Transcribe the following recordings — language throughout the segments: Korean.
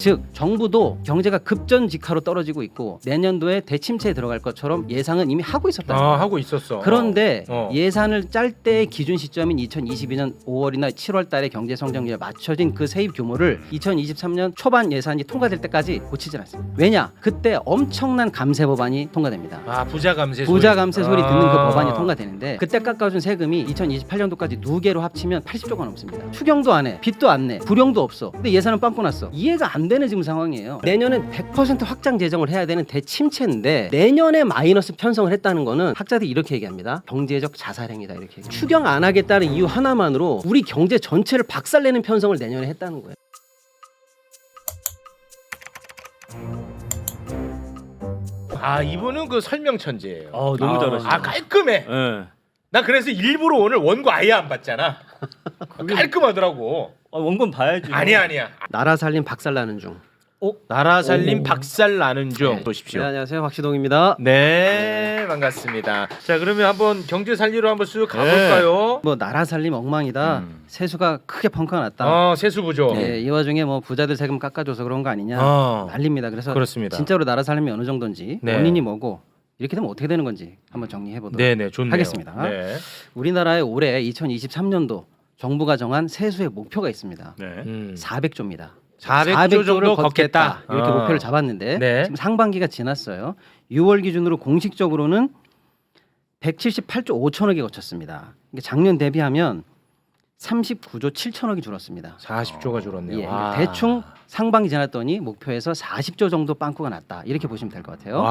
즉 정부도 경제가 급전직하로 떨어지고 있고 내년도에 대침체에 들어갈 것처럼 예상은 이미 하고 있었다. 하고 있었어. 그런데 예산을 짤 때의 기준 시점인 2022년 5월이나 7월 달에 경제 성장률에 맞춰진 그 세입 규모를 2023년 초반 예산이 통과될 때까지 고치질 않습니다. 왜냐? 그때 엄청난 감세 법안이 통과됩니다. 부자 감세 부자 감세 소리 듣는 그 법안이 통과되는데 그때 깎아준 세금이 2028년도까지 누계로 합치면 80조가 넘습니다. 추경도 안 해, 빚도 안 내, 불용도 없어. 근데 예산은 빵꾸 났어. 이해가 안 되는 지금 상황이에요. 내년엔 100% 확장 재정을 해야 되는 대침체인데 내년에 마이너스 편성을 했다는 거는 학자들이 이렇게 얘기합니다. 경제적 자살행위다 이렇게 얘기해요. 추경 안 하겠다는 이유 하나만으로 우리 경제 전체를 박살내는 편성을 내년에 했다는 거예요. 이분은 그 설명 천재예요. 너무 잘하시네. 깔끔해. 네. 나 그래서 일부러 오늘 원고 아예 안 봤잖아. 깔끔하더라고. 원본 봐야지. 아니야. 나라 살림 박살나는 중. 나라 살림 박살 나는 중. 보십시오. 네, 안녕하세요. 박시동입니다. 네, 반갑습니다. 자, 그러면 한번 경제 살리로 한번 쭉 가볼까요? 뭐 나라 살림 엉망이다. 세수가 크게 펑크가 났다. 세수 부족. 네, 이 와중에 뭐 부자들 세금 깎아줘서 그런 거 아니냐 난립니다. 그래서 그렇습니다. 진짜로 나라 살림이 어느 정도인지 네. 원인이 뭐고 이렇게 되면 어떻게 되는 건지 한번 정리해 보도록 네네, 좋네요. 하겠습니다. 네. 우리나라의 올해 2023년도 정부가 정한 세수의 목표가 있습니다. 네. 400조입니다. 400조 정도 걷겠다. 이렇게 목표를 잡았는데 네. 지금 상반기가 지났어요. 6월 기준으로 공식적으로는 178조 5천억이 거쳤습니다. 이게 작년 대비하면 39조 7천억이 줄었습니다. 40조가 줄었네요. 예, 그러니까 대충 상반기 지났더니 목표에서 40조 정도 빵꾸가 났다. 이렇게 보시면 될 것 같아요.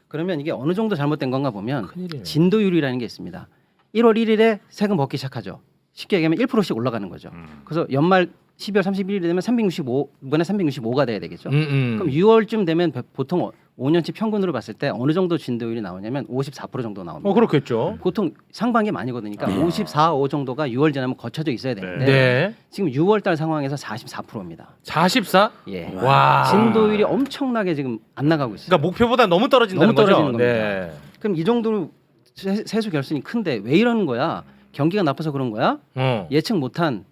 그러면 이게 어느 정도 잘못된 건가 보면 큰일이네. 진도율이라는 게 있습니다. 1월 1일에 세금 벗기 시작하죠. 쉽게 얘기하면 1%씩 올라가는 거죠. 그래서 연말 12월 31일이 되면 365분에 365가 돼야 되겠죠. 그럼 6월쯤 되면 보통 5년치 평균으로 봤을 때 어느 정도 진도율이 나오냐면 54% 정도 나옵니다. 그렇겠죠. 보통 상반기 많이 거드니까 54, 5 정도가 6월 지나면 거쳐져 있어야 되는데 네. 지금 6월 달 상황에서 44%입니다. 44? 예. 와. 진도율이 엄청나게 지금 안 나가고 있어요. 그러니까 목표보다 너무 떨어진다는 너무 떨어지는 거죠. 겁니다. 그럼 이 정도로 세수 결손이 큰데 왜 이러는 거야? 경기가 나빠서 그런 거야? 예측 못한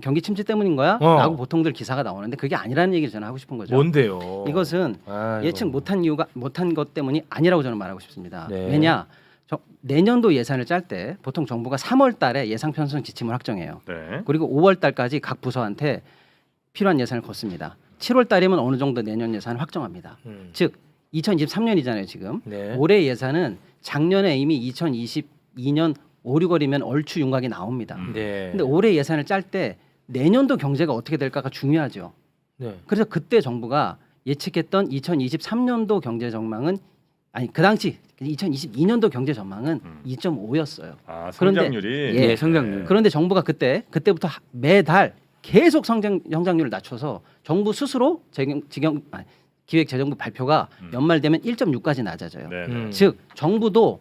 경기 침체 때문인 거야? 라고 보통들 기사가 나오는데 그게 아니라는 얘기를 저는 하고 싶은 거죠. 뭔데요? 이것은 예측 못한 이유가 못한 것 때문이 아니라고 저는 말하고 싶습니다. 네. 왜냐? 내년도 예산을 짤 때 보통 정부가 3월 달에 예상 편성 지침을 확정해요. 네. 그리고 5월 달까지 각 부서한테 필요한 예산을 걷습니다. 7월 달이면 어느 정도 내년 예산을 확정합니다. 즉 2023년이잖아요, 지금. 네. 올해 예산은 작년에 이미 2022년 5, 6월이면 얼추 윤곽이 나옵니다. 네. 근데 올해 예산을 짤 때 내년도 경제가 어떻게 될까가 중요하죠. 네. 그래서 그때 정부가 예측했던 2023년도 경제 전망은 그 당시 2022년도 경제 전망은 2.5였어요. 성장률이. 예, 성장률. 그런데 정부가 그때부터 매달 계속 성장률을 낮춰서 정부 스스로 기획재정부 발표가 연말 되면 1.6까지 낮아져요. 네. 즉 정부도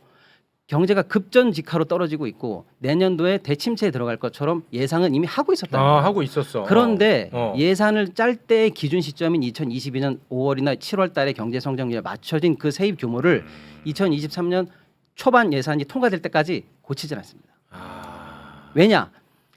경제가 급전직하로 떨어지고 있고 내년도에 대침체에 들어갈 것처럼 예상은 이미 하고 있었다. 하고 있었어. 그런데 예산을 짤 때의 기준 시점인 2022년 5월이나 7월 달에 경제 성장률에 맞춰진 그 세입 규모를 2023년 초반 예산이 통과될 때까지 고치질 않습니다. 왜냐?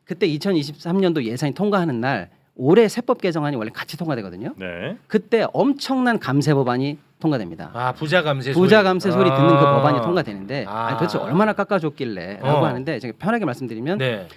그때 2023년도 예산이 통과하는 날 올해 세법 개정안이 원래 같이 통과되거든요. 네. 그때 엄청난 감세 법안이 통과됩니다. 부자 감세 소리 듣는 그 법안이 통과되는데 도대체 얼마나 깎아줬길래라고 하는데 제가 편하게 말씀드리면 네.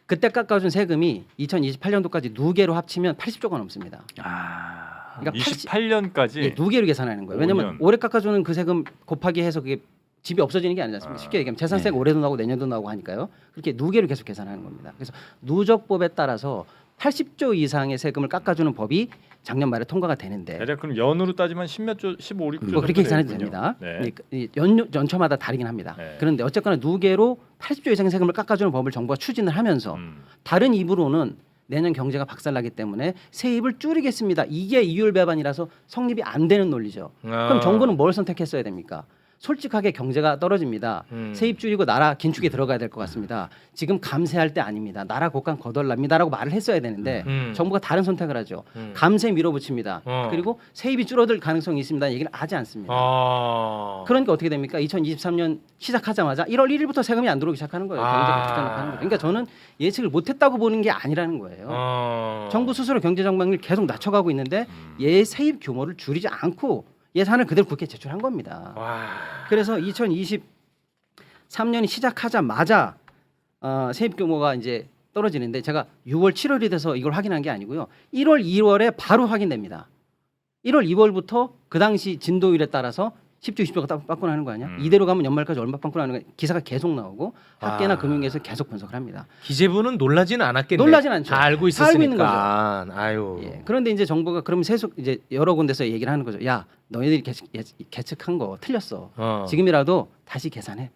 그때 깎아준 세금이 2028년도까지 누계로 합치면 80조가 넘습니다. 그러니까 28년까지. 예, 누계로 계산하는 거예요. 왜냐하면 5년. 올해 깎아주는 그 세금 곱하기 해서 그게 집이 없어지는 게 아니지 않습니까? 쉽게 얘기하면 재산세가 올해도 나오고 내년도 나오고 하니까요. 그렇게 누계로 계속 계산하는 겁니다. 그래서 누적법에 따라서 80조 이상의 세금을 깎아주는 법이 작년 말에 통과가 되는데 대략 그럼 연으로 따지면 10몇 조, 15, 16조 뭐 그렇게 계산해도 되겠군요. 됩니다. 네. 연초마다 다르긴 합니다. 네. 그런데 어쨌거나 누계로 80조 이상의 세금을 깎아주는 법을 정부가 추진을 하면서 다른 입으로는 내년 경제가 박살나기 때문에 세입을 줄이겠습니다. 이게 이율 배반이라서 성립이 안 되는 논리죠. 그럼 정부는 뭘 선택했어야 됩니까? 솔직하게 경제가 떨어집니다. 세입 줄이고 나라 긴축에 들어가야 될 것 같습니다. 지금 감세할 때 아닙니다. 나라 곳간 거덜납니다라고 말을 했어야 되는데 정부가 다른 선택을 하죠. 감세 밀어붙입니다. 그리고 세입이 줄어들 가능성이 있습니다. 얘기는 하지 않습니다. 그러니까 어떻게 됩니까? 2023년 시작하자마자 1월 1일부터 세금이 안 들어오기 시작하는 거예요. 경제가 부담을 하는 거예요. 그러니까 저는 예측을 못했다고 보는 게 아니라는 거예요. 정부 스스로 경제 전망을 계속 낮춰가고 있는데 세입 규모를 줄이지 않고 예산을 그대로 국회에 제출한 겁니다. 그래서 2023년이 시작하자마자 세입 규모가 이제 떨어지는데 제가 6월 7월이 돼서 이걸 확인한 게 아니고요. 1월 2월에 바로 확인됩니다. 1월 2월부터 그 당시 진도율에 따라서 10조 20조가 빵꾸 나는 거 아니야? 이대로 가면 연말까지 얼마 빵꾸 나는 거 기사가 계속 나오고 학계나 금융계에서 계속 분석을 합니다. 기재부는 놀라지는 않았겠네. 놀라진 않죠. 다 알고 다 알고 있는 있었으니까. 아유. 예. 그런데 이제 정부가 그럼 세속 이제 여러 군데서 얘기를 하는 거죠. 야, 너희들이 계측한 거 틀렸어. 지금이라도 다시 계산해.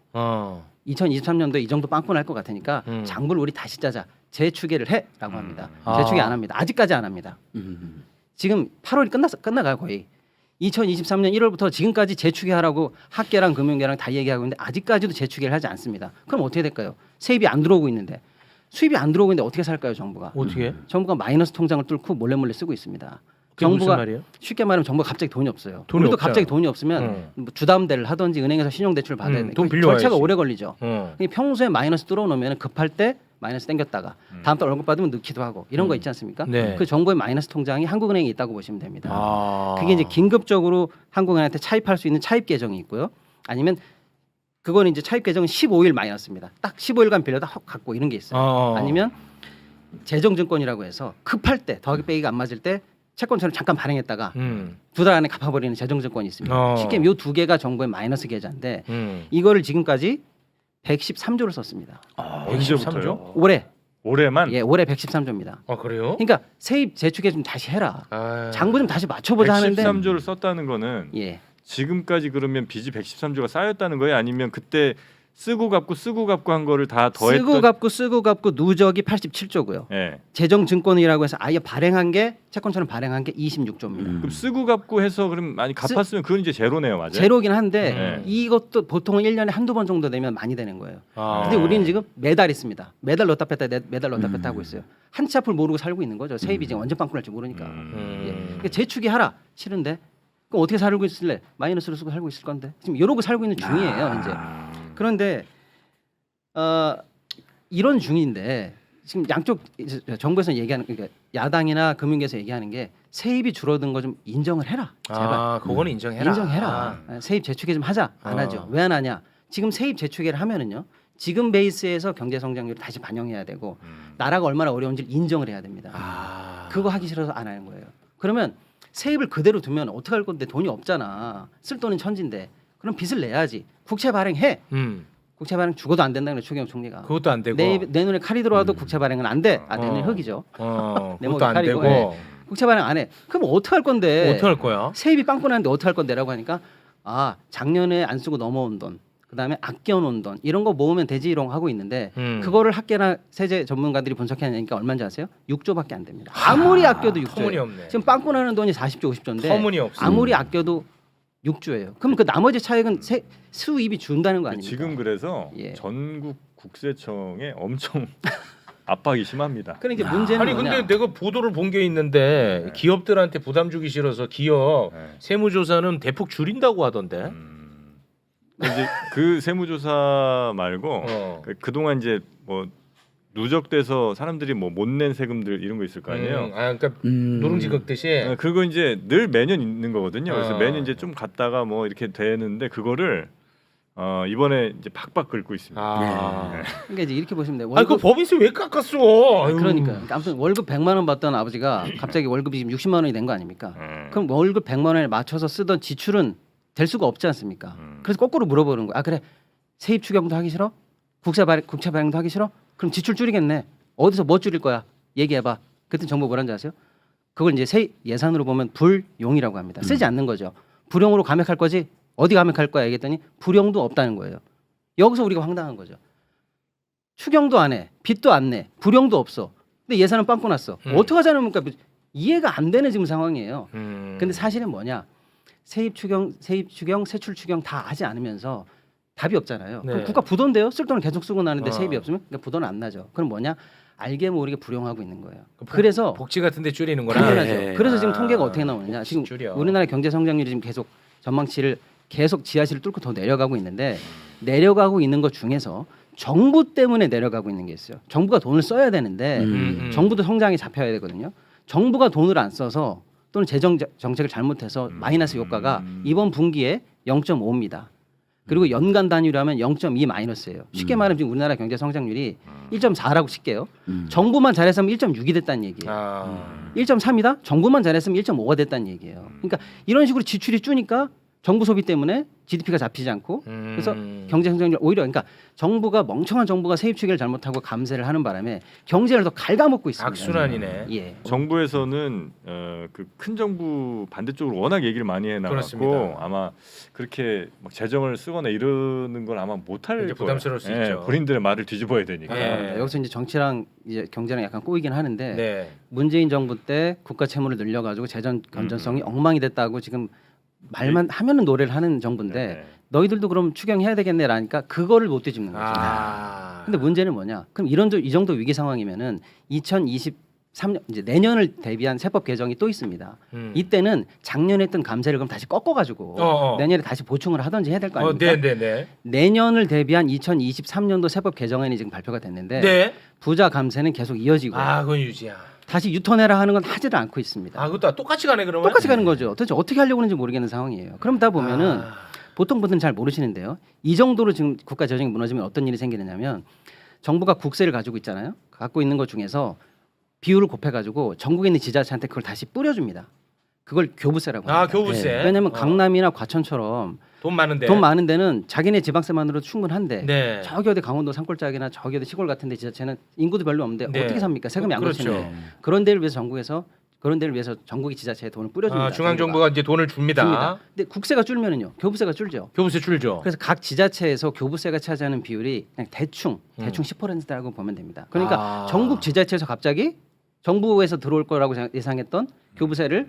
2023년도에 이 정도 빵꾸 날 것 같으니까 장부를 우리 다시 짜자. 재추계를 해라고 합니다. 재추계 안 합니다. 아직까지 안 합니다. 지금 8월이 끝나가요 거의. 2023년 1월부터 지금까지 재추계하라고 학계랑 금융계랑 다 얘기하고 있는데 아직까지도 재추계를 하지 않습니다. 그럼 어떻게 될까요? 세입이 안 들어오고 있는데 수입이 안 들어오고 있는데 어떻게 살까요 정부가? 어떻게? 정부가 마이너스 통장을 뚫고 몰래 쓰고 있습니다. 그게 무슨 정부가 말이에요? 쉽게 말하면 정부가 갑자기 돈이 없어요. 돈이 우리도 없잖아. 갑자기 돈이 없으면 뭐 주담대를 하든지 은행에서 신용대출을 받아야 돼요. 돈 빌려와야지. 절차가 오래 걸리죠. 어. 평소에 마이너스 뚫어놓으면 급할 때 마이너스 땡겼다가 다음 달 월급 받으면 넣기도 하고 이런 거 있지 않습니까? 네. 그 정부의 마이너스 통장이 한국은행에 있다고 보시면 됩니다. 아. 그게 이제 긴급적으로 한국은행한테 차입할 수 있는 차입 계정이 있고요. 아니면 그거는 이제 차입 계정은 15일 마이너스입니다. 딱 15일간 빌려다 헉 갖고 이런 게 있어요. 아니면 재정증권이라고 해서 급할 때 더하기 빼기가 안 맞을 때 채권처럼 잠깐 발행했다가 두 달 안에 갚아버리는 재정증권이 있습니다. 쉽게 이 두 개가 정부의 마이너스 계좌인데 이거를 지금까지 113조를 썼습니다. 언제부터요? 올해만? 올해만? 예, 올해 113조입니다. 아 그래요? 그러니까 세입 재추계 좀 다시 해라. 아. 장부 좀 다시 맞춰보자 하는데 113조를 썼다는 거는 예. 지금까지 그러면 빚이 113조가 쌓였다는 거예요? 아니면 그때 쓰고 갚고 한 거를 다 더했던 쓰고 갚고 누적이 87조고요. 예. 재정증권이라고 해서 아예 발행한 게 채권처럼 발행한 게 26조입니다. 그럼 쓰고 갚고 해서 그럼 많이 갚았으면 그건 이제 제로네요, 맞아요? 제로긴 한데 네. 이것도 보통은 1년에 한두 번 정도 되면 많이 되는 거예요. 아. 근데 우리는 지금 매달 있습니다. 매달 넣었다 뺐다 매달 넣었다 뺐다 하고 있어요. 한 치 앞을 모르고 살고 있는 거죠. 세입이 지금 언제 빵꾸 날지 모르니까. 예. 그러니까 재축이 하라 싫은데 그럼 어떻게 살고 있을래? 마이너스를 쓰고 살고 있을 건데 지금 이러고 살고 있는 중이에요. 이제 그런데 이런 중인데 지금 양쪽 정부에서 얘기하는 그러니까 야당이나 금융계에서 얘기하는 게 세입이 줄어든 거 좀 인정을 해라. 제발. 아, 그거는 인정해라. 인정해라. 세입 재추계 좀 하자. 안 하죠. 왜 안 하냐? 지금 세입 재추계를 하면은요. 지금 베이스에서 경제 성장률을 다시 반영해야 되고 나라가 얼마나 어려운지를 인정을 해야 됩니다. 그거 하기 싫어서 안 하는 거예요. 그러면 세입을 그대로 두면 어떻게 할 건데 돈이 없잖아. 쓸 돈은 천진데. 그럼 빚을 내야지. 국채 발행해. 국채 발행 죽어도 안 된다는 거예요. 추경호 총리가. 그것도 안 되고. 내 눈에 칼이 들어와도 국채 발행은 안 돼. 내 눈에 흙이죠. 내 그것도 안 목에 칼이고. 되고. 예. 국채 발행 안 해. 그럼 어떻게 할 건데? 어떻게 할 거야? 세입이 빵꾸 나는데 어떻게 할 건데라고 하니까 작년에 안 쓰고 넘어온 돈, 그다음에 아껴놓은 돈 이런 거 모으면 되지 이런 거 하고 있는데 그거를 학계나 세제 전문가들이 분석해내니까 얼마인지 아세요? 6조밖에 안 됩니다. 아무리 아껴도 6조예요. 터무니없네. 지금 빵꾸 나는 돈이 40조, 50조인데 터무니없어. 아무리 아껴도 6조예요. 그럼 그 나머지 차액은 수입이 준다는 거 아닙니까? 지금 그래서 예. 전국 국세청에 엄청 압박이 심합니다. 그러니까 이제 문제는 아니 뭐냐? 근데 내가 보도를 본 게 있는데 네. 기업들한테 부담 주기 싫어서 기업 네. 세무조사는 대폭 줄인다고 하던데. 이제 그 세무조사 말고 그동안 이제 뭐 누적돼서 사람들이 뭐 못 낸 세금들 이런 거 있을 거 아니에요. 그러니까 누룽지 긁듯이. 그거 이제 늘 매년 있는 거거든요. 그래서 어. 매년 이제 좀 갔다가 뭐 이렇게 되는데 그거를 이번에 이제 박박 긁고 있습니다. 그러니까 이제 이렇게 보시면 돼요. 아니 그 법인세 왜 깎았어? 아유. 그러니까 아무튼 월급 100만 원 받던 아버지가 갑자기 월급이 지금 60만 원이 된 거 아닙니까? 그럼 월급 100만 원에 맞춰서 쓰던 지출은 될 수가 없지 않습니까? 그래서 거꾸로 물어보는 거야. 그래 세입 추경도 하기 싫어? 국채 발행도 하기 싫어? 그럼 지출 줄이겠네. 어디서 뭐 줄일 거야? 얘기해봐. 그때 정부 뭐라는지 아세요? 그걸 이제 예산으로 보면 불용이라고 합니다. 쓰지 않는 거죠. 불용으로 감액할 거지? 어디 감액할 거야? 얘기했더니 불용도 없다는 거예요. 여기서 우리가 황당한 거죠. 추경도 안 해, 빚도 안 내, 불용도 없어. 근데 예산은 빵꾸 났어. 어떻게 하자는 겁니까? 이해가 안 되는 지금 상황이에요. 근데 사실은 뭐냐? 세입 추경, 세출 추경 다 하지 않으면서 답이 없잖아요. 네. 그럼 국가 부도인데요. 쓸 돈을 계속 쓰고 나는데 어. 세입이 없으면 그러니까 부도는 안 나죠. 그럼 뭐냐? 알게 모르게 불용하고 있는 거예요. 그래서 복지 같은데 줄이는구나. 당연하죠. 네. 그래서 지금 아, 통계가 어떻게 나오느냐? 지금 줄여. 우리나라 경제 성장률이 지금 계속 전망치를 계속 지하실을 뚫고 더 내려가고 있는데 내려가고 있는 것 중에서 정부 때문에 내려가고 있는 게 있어요. 정부가 돈을 써야 되는데 정부도 성장이 잡혀야 되거든요. 정부가 돈을 안 써서 또는 재정 정책을 잘못해서 마이너스 효과가 이번 분기에 0.5입니다. 그리고 연간 단위로 하면 0.2 마이너스예요. 쉽게 말하면 지금 우리나라 경제 성장률이 1.4라고 칠게요. 정부만 잘했으면 1.6이 됐다는 얘기예요. 아. 1.3이다? 정부만 잘했으면 1.5가 됐다는 얘기예요. 그러니까 이런 식으로 지출이 줄니까 정부 소비 때문에 GDP가 잡히지 않고 그래서 경제 성장률 오히려 그러니까 정부가 멍청한 정부가 세입 추계를 잘못하고 감세를 하는 바람에 경제를 더 갉아먹고 있습니다. 악순환이네. 예. 정부에서는 그 큰 정부 반대쪽으로 워낙 얘기를 많이 해나갔고 그렇습니다. 아마 그렇게 막 재정을 쓰거나 이러는 걸 아마 못할 이제 부담스러울 수 거예요. 있죠. 본인들의 말을 뒤집어야 되니까. 예. 여기서 이제 정치랑 이제 경제랑 약간 꼬이긴 하는데 네. 문재인 정부 때 국가 채무를 늘려가지고 재정 건전성이 엉망이 됐다고 지금 말만 하면은 노래를 하는 정부인데 네. 너희들도 그럼 추경해야 되겠네라니까 그거를 못 뒤집는 거죠. 아. 근데 문제는 뭐냐? 그럼 이 정도 위기 상황이면은 2023년 이제 내년을 대비한 세법 개정이 또 있습니다. 이때는 작년에 했던 감세를 그럼 다시 꺾어가지고 내년에 다시 보충을 하든지 해야 될 거 아닙니까? 네네네. 내년을 대비한 2023년도 세법 개정안이 지금 발표가 됐는데 네. 부자 감세는 계속 이어지고 아, 그건 유지야. 다시 유턴해라 하는 건 하지를 않고 있습니다. 아, 그것도 똑같이 가네 그러면. 똑같이 가는 거죠. 도대체 어떻게 하려고 하는지 모르겠는 상황이에요. 그러다 보면은 보통 분들은 잘 모르시는데요. 이 정도로 지금 국가 재정이 무너지면 어떤 일이 생기느냐면 정부가 국세를 가지고 있잖아요. 갖고 있는 것 중에서 비율을 곱해가지고 전국에 있는 지자체한테 그걸 다시 뿌려줍니다. 그걸 교부세라고 합니다. 아, 교부세. 왜냐하면 강남이나 과천처럼 돈 많은데. 돈 많은 데는 자기네 지방세만으로도 충분한데 네. 저기 어디 강원도 산골짜기나 저기 어디 시골 같은 데 지자체는 인구도 별로 없는데 네. 어떻게 삽니까? 세금이 안 그렇죠. 거치는데 그런 데를 위해서 정부에서 그런 데를 위해서 전국의 지자체에 돈을 뿌려줍니다. 아, 중앙 정부가 이제 돈을 줍니다. 근데 국세가 줄면은요, 교부세가 줄죠. 교부세 줄죠. 그래서 각 지자체에서 교부세가 차지하는 비율이 그냥 대충 10%라고 보면 됩니다. 그러니까 전국 지자체에서 갑자기 정부에서 들어올 거라고 예상했던 교부세를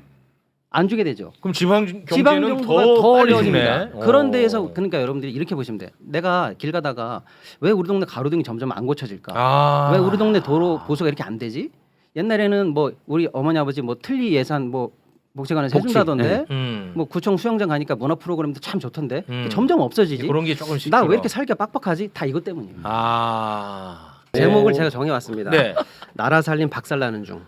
안 주게 되죠. 그럼 지방 경제는 지방 정부가 더 더 빨리 어려워집니다. 주네. 그런 데에서 그러니까 여러분들이 이렇게 보시면 돼요. 내가 길 가다가 왜 우리 동네 가로등이 점점 안 고쳐질까? 아. 왜 우리 동네 도로 보수가 이렇게 안 되지? 옛날에는 뭐 우리 어머니 아버지 뭐 틀니 예산 뭐 복지관에서 해준다던데 뭐 구청 수영장 가니까 문화 프로그램도 참 좋던데 점점 없어지지. 그런 게 조금씩. 나 왜 이렇게 살기가 빡빡하지? 다 이것 때문이에요. 아. 제목을 제가 정해왔습니다. 네. 나라 살림 박살 나는 중.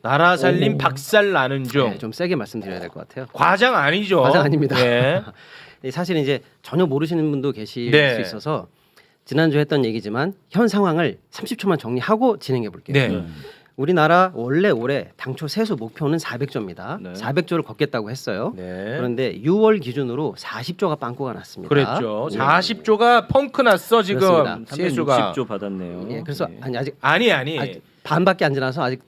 나라 살림 박살 나는 중. 좀 세게 말씀드려야 될 것 같아요. 과장 아니죠? 과장 아닙니다. 네. 사실은 이제 전혀 모르시는 분도 계실 네. 수 있어서 지난주에 했던 얘기지만 현 상황을 30초만 정리하고 진행해 볼게요. 네. 우리나라 원래 올해 당초 세수 목표는 400조입니다. 네. 400조를 걷겠다고 했어요. 네. 그런데 6월 기준으로 40조가 빵꾸가 났습니다. 그랬죠. 예. 40조가 펑크 났어 지금 그렇습니다. 세수가. 360조 받았네요. 예, 그래서 네. 아니 아직 아니. 반밖에 안 지나서 아직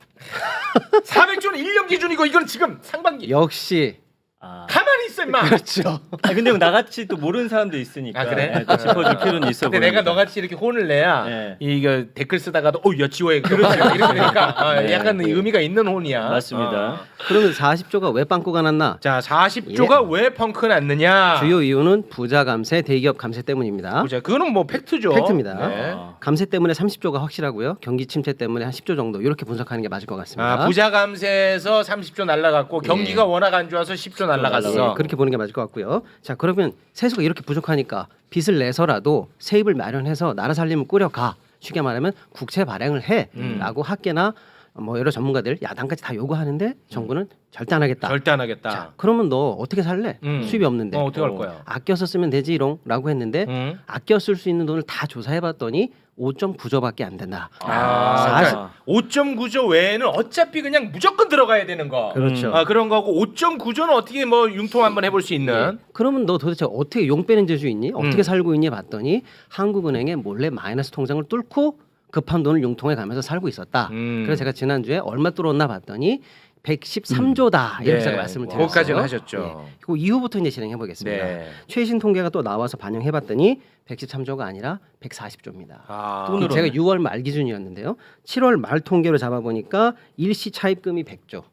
400조는 1년 기준이고 이건 지금 상반기. 역시 아. 가만히 있어 임마. 그렇죠. 아, 근데 나같이 또 모르는 사람도 있으니까 아, 그래? 네, 또 짚어줄 필요는 있어. 근데 내가 보입니다. 너같이 이렇게 혼을 내야 네. 이거 댓글 쓰다가도 야 지워야 그렇죠. 이렇게 되니까 네. 약간 의미가 있는 혼이야. 맞습니다. 그러면 40조가 왜 빵꾸가 났나? 자 40조가 왜 펑크 났느냐? 주요 이유는 부자 감세, 대기업 감세 때문입니다. 보자. 그거는 뭐 팩트죠. 팩트입니다. 네. 감세 때문에 30조가 확실하고요. 경기 침체 때문에 한 10조 정도 이렇게 분석하는 게 맞을 것 같습니다. 부자 감세에서 30조 날라갔고 경기가 워낙 안 좋아서 10조 날라갔어. 예, 그렇게 보는 게 맞을 것 같고요. 자, 그러면 세수가 이렇게 부족하니까 빚을 내서라도 세입을 마련해서 나라 살림을 꾸려가. 쉽게 말하면 국채 발행을 해라고 학계나 뭐 여러 전문가들 야당까지 다 요구하는데 정부는 절대 안 하겠다. 절대 안 하겠다. 자, 그러면 너 어떻게 살래? 수입이 없는데. 어떻게 할 거야? 아껴서 쓰면 되지롱라고 했는데 아껴 쓸 수 있는 돈을 다 조사해봤더니 5.9조밖에 안 된다. 그러니까 5.9조 외에는 어차피 그냥 무조건 들어가야 되는 거. 그렇죠. 그런 거고 5.9조는 어떻게 뭐 융통 한번 해볼 수 있는. 그러면 너 도대체 어떻게 용 빼는 재주 있니? 어떻게 살고 있니? 봤더니 한국은행에 몰래 마이너스 통장을 뚫고 급한 돈을 융통해 가면서 살고 있었다. 그래서 제가 지난주에 얼마 들어왔나 봤더니 113조다 이렇게 제가 말씀을 드렸어요. 거기까지는 하셨죠. 그 이후부터 이제 진행해 보겠습니다. 네. 최신 통계가 또 나와서 반영해 봤더니 113조가 아니라 140조입니다. 돈으로 제가 6월 말 기준이었는데요. 7월 말 통계로 잡아 보니까 일시 차입금이 100조.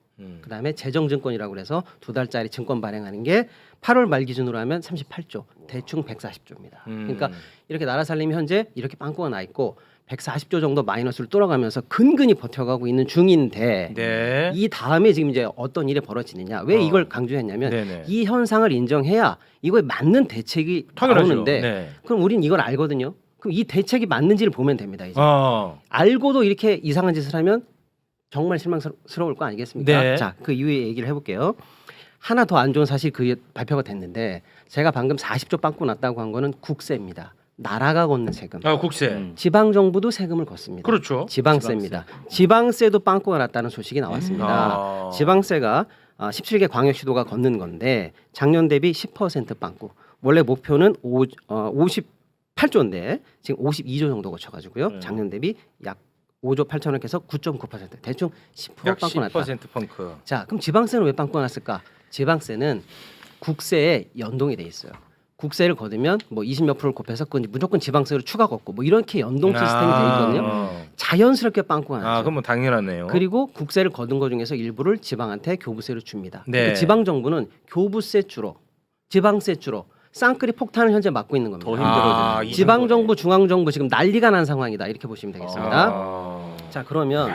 그다음에 재정증권이라고 그래서 2달짜리 증권 발행하는 게 8월 말 기준으로 하면 38조, 대충 140조입니다. 그러니까 이렇게 나라 살림이 현재 이렇게 빵꾸가 나 있고 140조 정도 마이너스를 뚫어가면서 근근히 버텨가고 있는 중인데 네. 이 다음에 지금 이제 어떤 일이 벌어지느냐? 왜 이걸 강조했냐면 네네. 이 현상을 인정해야 이거에 맞는 대책이 당연하죠. 나오는데 네. 그럼 우린 이걸 알거든요. 그럼 이 대책이 맞는지를 보면 됩니다. 이제 알고도 이렇게 이상한 짓을 하면 정말 실망스러울 거 아니겠습니까? 네. 자, 그 이후에 얘기를 해볼게요. 하나 더 안 좋은 사실 그게 발표가 됐는데 제가 방금 40조 빵꾸 났다고 한 거는 국세입니다. 나라가 걷는 세금. 국세. 지방 정부도 세금을 걷습니다. 그렇죠. 지방세입니다. 지방세도 빵꾸가 났다는 소식이 나왔습니다. 지방세가 17개 광역시도가 걷는 건데 작년 대비 10% 빵꾸. 원래 목표는 58조인데 지금 52조 정도 거쳐가지고요. 작년 대비 약 5조 8천억 해서 9.9% 대충 10% 약 빵꾸 났다. 10% 펑크. 자, 그럼 지방세는 왜 빵꾸가 났을까? 지방세는 국세에 연동이 돼 있어요. 국세를 거두면 뭐 20몇 프로를 곱해서 그건 무조건 지방세로 추가 걷고 뭐 이렇게 연동 시스템이 돼 있거든요. 자연스럽게 빵꾸가 나죠. 그럼 뭐 당연하네요. 그리고 국세를 거둔 것 중에서 일부를 지방한테 교부세로 줍니다. 네. 그러니까 지방 정부는 교부세 주로, 지방세 주로 쌍끌이 폭탄을 현재 맞고 있는 겁니다. 더 힘들어지는. 이 지방 정도네. 정부, 중앙 정부 지금 난리가 난 상황이다 이렇게 보시면 되겠습니다. 아. 자, 그러면